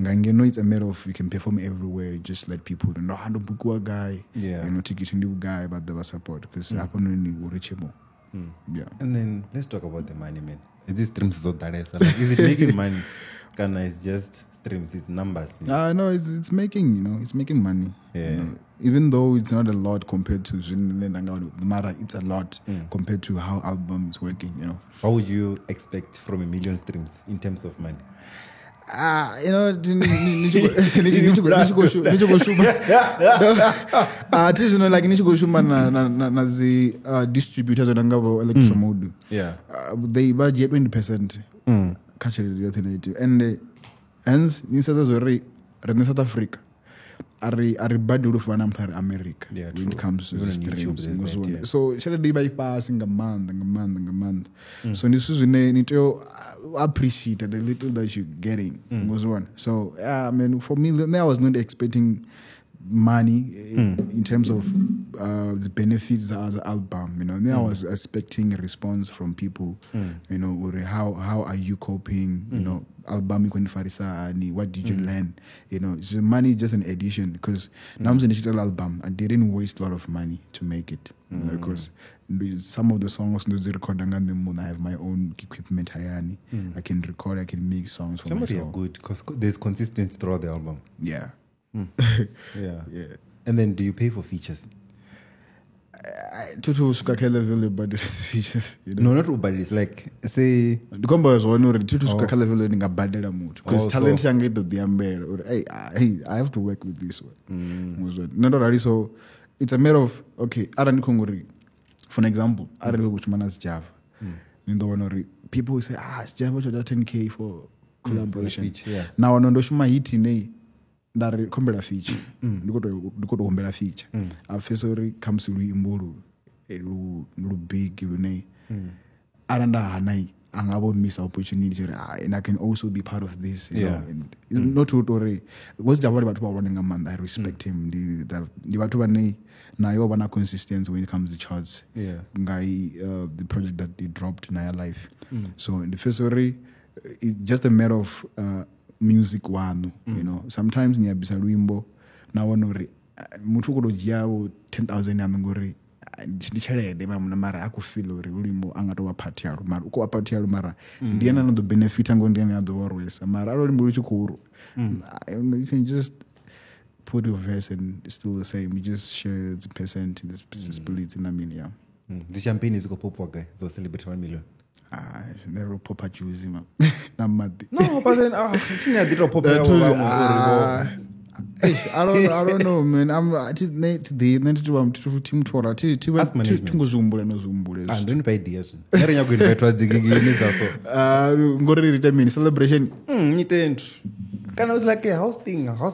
Ngangeno it's a matter of you can perform everywhere. Just let people know how to book a guy. Yeah. You know, ticket new guy, but they were support because happen when you reachable. Yeah. And then let's talk about the money, man. Is this streams so that is it making money? Kana it's just streams, it's numbers. No, it's making money. Yeah. You know, even though it's not a lot compared to Mara, it's a lot compared to how album is working. You know. What would you expect from 1 million streams in terms of money? You know, nichikoshuma na zi distributors onangavo Electromodu. Yeah. They budget 20% kachiri yothinative and hence nisaza zori rene South Africa ari badi urufana mthari America Yeah, when it comes to Even the on YouTube, streams there's that, yeah. so shall they bypass ngamand so nisu zvine nito appreciate the little that you're getting was one. So I mean for me I was not expecting money in terms of the benefits as an album, you know. And then I was expecting a response from people, you know, or how are you coping, you know, album and what did you learn, you know. So money is just an addition because now I'm a digital album. I didn't waste a lot of money to make it because some of the songs I have my own equipment. I can record, I can make songs for Somebody are myself. good because there's consistency throughout the album. Yeah. Yeah. Yeah. And then do you pay for features? Tutu sukakhe level but features, you know. No, not but it's like say Ndikomba zona uri tutu sukakhe level ndingabhadela muthu because Oh, talent so- yange idodiyambela or hey I have to work with this one. Not already so it's a matter of okay ara ndikongori for an example ara ndikuchimana Java. Ndobona uri people will say Java choda 10k for collaboration. feature, yeah. Now anondoshuma hit nei ndari kombela feature ndikotokombela feature afisa uri comes luimbo lu big lunei aranda hanai angabo miss opportunity and I can also be part of this, you know. And it's not to ore was jabali bathu ba running a man. I respect him the bathu bane nayo bana consistency when it comes to charts. Yeah. Ngai the project that they dropped in our life. So in the first story it's just a matter of music wanu, you know. Sometimes niyabisa lwimbo nawona uri muthu kutojiawo 10,000 yamengori ndichelede mara akufeel uri lwimbo angatova part yalo mara uko part yalo mara ndiyana no the benefit ngo ndiyana no worries mara alo lwimbo luchikuru. You can just put your verse and it's still the same. You just share the percent in the split in a million. The champagne is go pop guy so celebrate 1 million. Never pop a juice man. Na mad. No, but then I did pop I don't know, man. I'm today. Team Tora. Ask management. Tunguzumbule no zumbule. and don't pay ideas. Nere nyago invite wa dzigi gini zaso. Ngori retirement celebration. Nitentu. Kana was like a house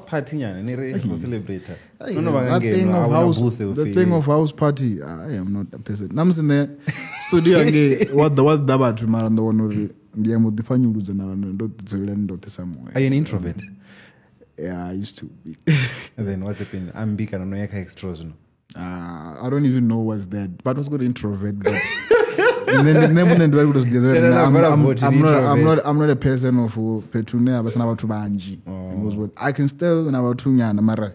party nyana nere go celebrate. No That thing of house. The thing of house party. I am not a person. Nam's in the studio ange what daba tumara ndo wonori. Ndiye mudifanyuluza na ndo tsolendo tesamwe. Are you an introvert? Yeah, I used to be. And then what's happened? I'm big and no yaka extras no. I don't even know what's that, but I was good introvert. But and then the name and the was the other. I'm not a person of Petunia, but about to banji. I can still when about 2 nyana mara.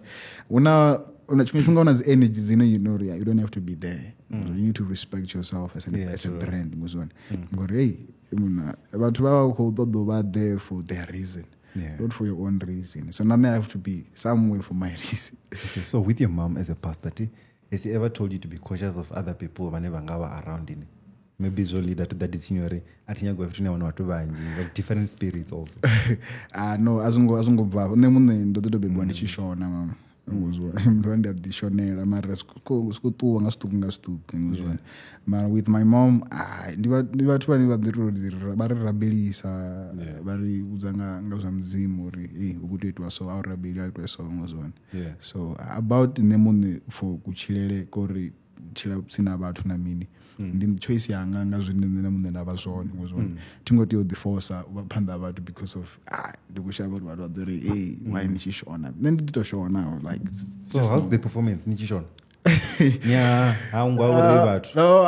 When unachunga as energies, you know, you don't have to be there. You need to respect yourself as a brand. About 2 hours hold there for their reason. Yeah. Not for your own reason. So now I have to be somewhere for my reason. Okay, so with your mom as a pastor, has he ever told you to be cautious of other people whenever ngawa around in? Maybe Zoli that is in your atinya go everything one watu banji, like different spirits also. No, azungo bva. Nemunde ndodo bebwa ndichishona mama. Nguzwa mntwandi adishonera mara skutuwa ngasutuka nguzwa. Mara with my mom ndibathu bari rabelisa bari uzanga ngazwa mzimu uri ukuthi etwa so awurabeli etwa so nguzwa. Yeah. So about nemunde for kuchilele kori chila tsina vhathu na mini ndi choice yanga nga zwine nṋe na muṋe ndavha zwone ngozwo thingo tea u ḓiforsa u vha phanḓa ha vhathu because of ndi khou shavha uri vhathu vha ḓo ri hey why ni tshi shona nṋe ndi ḓi to shona like so how's the performance ni tshi shona nya haungwa uri vhathu no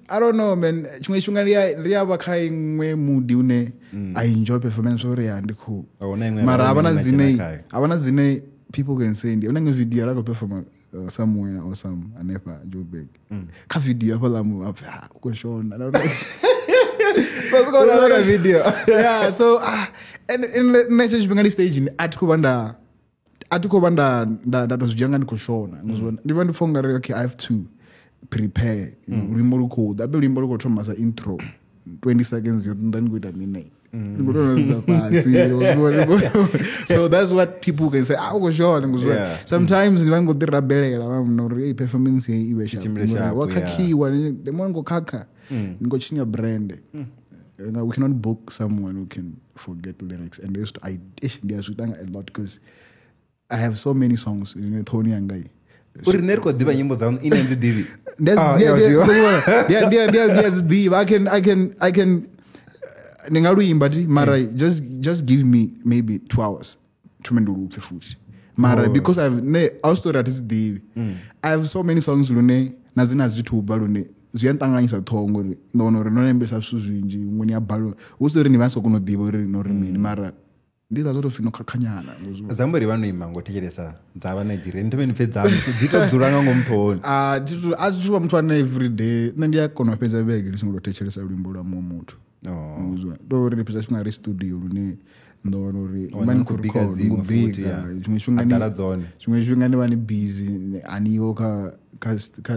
I don't know man chimwe tshifhinga ndi ya vha kha iṅwe mood une I enjoy performance uri ya ndi cool mara havana dzine people can say ndi una video la go perform somewhere or some anepa Joburg ka video hafha lamu apha uko shona so go na video yeah so and in next tshifhinga stage ni atikho vanda to zwijanga ndi khou shona ngizona ndi vha ndi pfha ngari okay I have to prepare luimbo lu khou ḓa luimbo lu khou thoma sa intro 20 seconds yo nda ni khou ita mini so that's what people can say uko shona ngizona sometimes ni vha ngo ḓi rabelela vha mna uri performance i vhe sharp wa khakhiwa the more ngo khakha ngo tshinya brand we cannot book someone who can forget lyrics and I a lot because I have so many songs in Tony Angai. Uri nerko diva nyimbo za ine nzi divi. There's div. I can ningaluimba ti mara just give me maybe 2 hours tumendulupfe futhi. Mara because I also that is div. I have so many songs lune nazina zithuba lune ziyantanganyisa thongo uri no nembesa zwinji ngweni ya balo usori ni vaso kuno diva uri no rimini mara ndida zoto fino khakhanyana zambari vanoima ngotecheresa dzava Nigeria ndomeni pfedza dzito dzuranga ngomthoni azithuva muthu ane every day nṋe ndi a kona fhedza vhege ndi songo techeresa luimbo lwa muṅwe muthu ngizwa ndo ri pesa singa ri studio lune ndo wana uri mani ku record ngubika chimwe tshifhinga ndi vani busy aniyo ka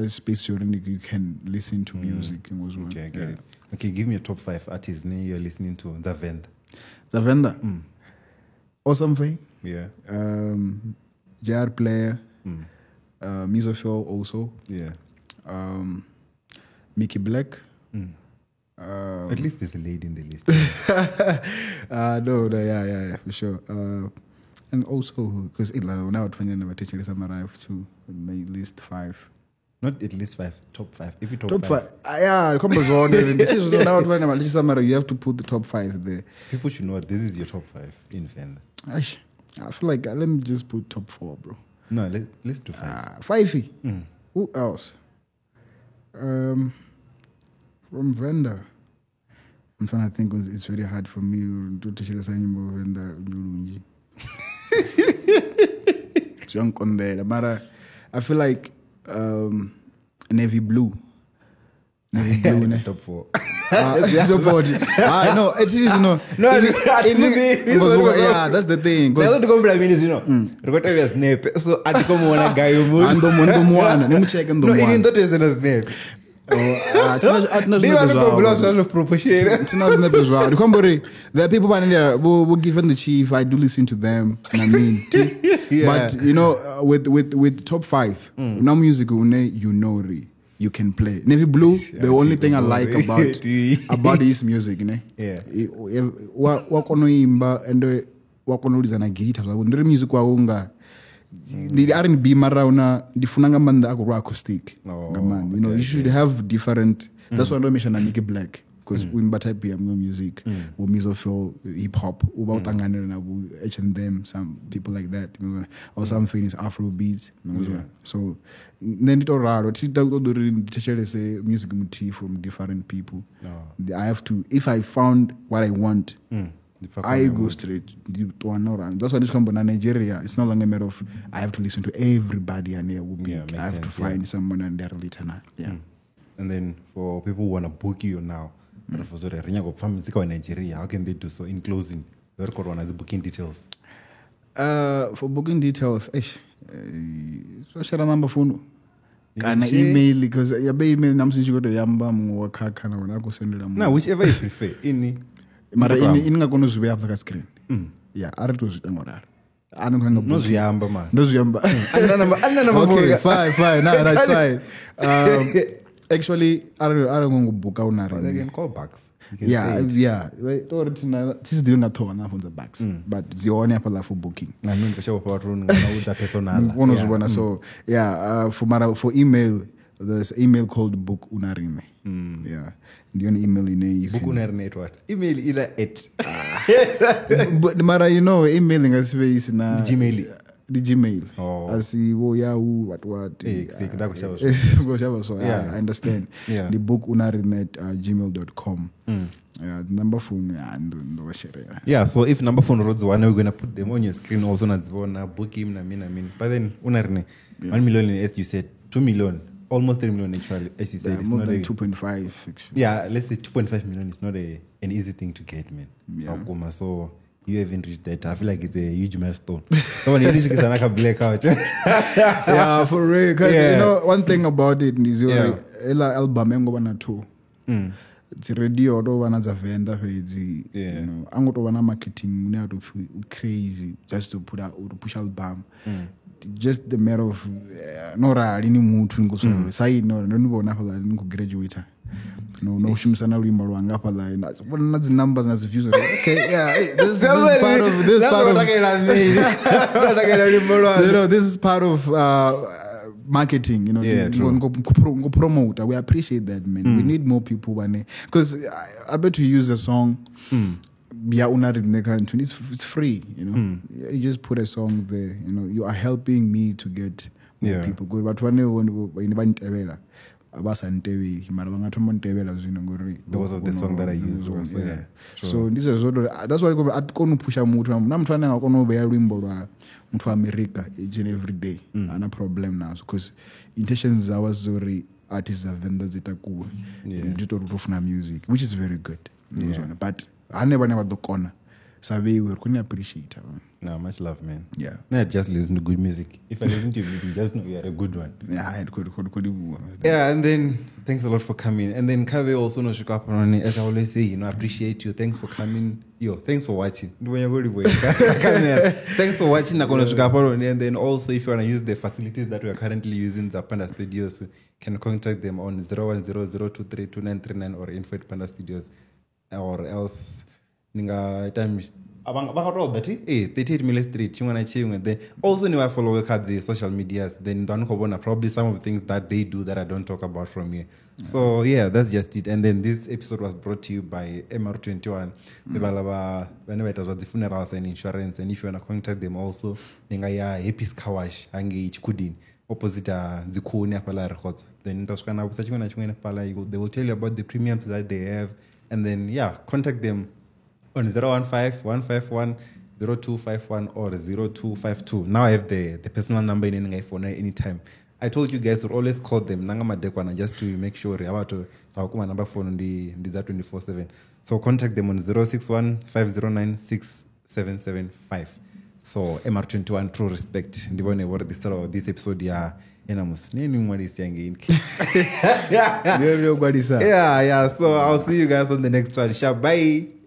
space yori you can listen to music ngizwa okay give me your top 5 artists you're listening to Zavenda Awesome Faye. Yeah. JR Player. Misofil also. Yeah. Mickey Black. At least there's a lady in the list. No, yeah, for sure. And also, because now when I'm teaching I have to at least 5. Not at least 5, top 5. If you top 5. Yeah, come on. This is now when I'm teaching you have to put the top 5 there. People should know this is your top 5 in Fender. I feel like let me just put top 4, bro. No, let's do 5. 5. Who else? From Venda. I'm trying to think because it's very hard for me to teach the same Venda. I feel like Navy Blue. Top 4. Top 40. No, it is no. Yeah, that's the thing. Because the complaint is Rokoto was snap. So I come on a guy who and let me check and no, even that is a snap. There are people who given the chief. I do listen to them. I mean, but you know, with top 5, now music you can play. Navy Blue. The only thing I like about his music, wakonoimba and wakonoliza na guitar. Ndiri music waunga. The R&B mara ndifunanga manda ako acoustic. You know, you should have different. That's why I don't mention Mickey Black because we type of music, we Misofil hip hop, about H&M, some people like that, or some things Afro beats. So then it raro. Say music motif from different people. I have to if I found what I want. I go straight to one. That's why this company in Nigeria, it's no longer a matter of I have to listen to everybody and there will be I have to find someone and they're later. And then for people who want to book you now, for music in Nigeria, how can they do so? In closing, where one has booking details. For booking details, so share a number phone. Can I email because your email namsi you go to Yamba Mwaka kana wana go send them. Now whichever you prefer. Mara ini ngakona zube up the screen. Yeah, are to zitangora. No ziyamba man. No ziyamba. Okay, fine. No, that's fine. Actually, I don't go book out now. Again, call backs. Yeah. This is doing a tour now from the backs, but the only apple for booking. I mean, the show about run with the personal. So yeah, for email there's an email called Book Unarime. Yeah. And you email in you Book Unarime at what? Email either at. But Mara, you know, emailing as space na Gmail. The Gmail. Oh. As Yahoo, what. So I understand. Yeah. The Book Unarime at gmail.com. Yeah, the number phone and the share. Yeah, so if number phone roads one, we're gonna put them on your screen also na book him I mean. But then Unarine, 1 million as you said, 2 million, almost 3 million actually, as you said. Yeah, it's more not than 2.5 actually. Yeah, let's say 2.5 million is not an easy thing to get, man. Yeah. So you haven't reached that. I feel like it's a huge milestone. So when you reach it's like a blackout. Yeah, for real. Because you know, one thing about it is your album engo bana two. It's radio or one as a vendor you know. I'm going to one marketing now to crazy just to put out or to push album. Just the matter of Nora any mood to go say no don't go graduate. No shimsana limba wangapa line. What not the numbers and the views. Okay, yeah. This part of this part of you know, this is part of marketing, you know, go promote. We appreciate that, man. We need more people, because I bet to use a song. It's free, you know. You just put a song there, you know. You are helping me to get more people good. But when because of the song that I use also, yeah. So this is that's why I can't push a mood. I'm trying to go be a rimbo to America each and every day. And a problem now because intentions are sorry artists are vendors that are cool. Music, which is very good. But I never the corner. So we couldn't appreciate it. No, much love, man. Yeah. Not just listen to good music. If I listen to your music, just know you're a good one. Yeah, yeah, and then thanks a lot for coming. And then Kave also knows as I always say, you know, I appreciate you. Thanks for coming. Thanks for watching. Thanks for watching. And then also if you want to use the facilities that we are currently using, Zapanda Studios, you can contact them on 0100232939 or info@Panda Studios, or else time 38 Mille Street then also I follow the social medias then probably some of the things that they do that I don't talk about from here. So yeah, that's just it. And then this episode was brought to you by MR21. Whenever it was the funerals and insurance, and if you want to contact them also Epis Kawash Kudin opposite Zikuni Apala Records. Then they will tell you about the premiums that they have, and then contact them on 015-151-0251 or 0252. Now I have the personal number in my phone anytime. I told you guys to always call them just to make sure about my number phone on the 24/7. So contact them on 061-509-6775. So MR21 True Respect. This episode so I'll see you guys on the next one. Bye.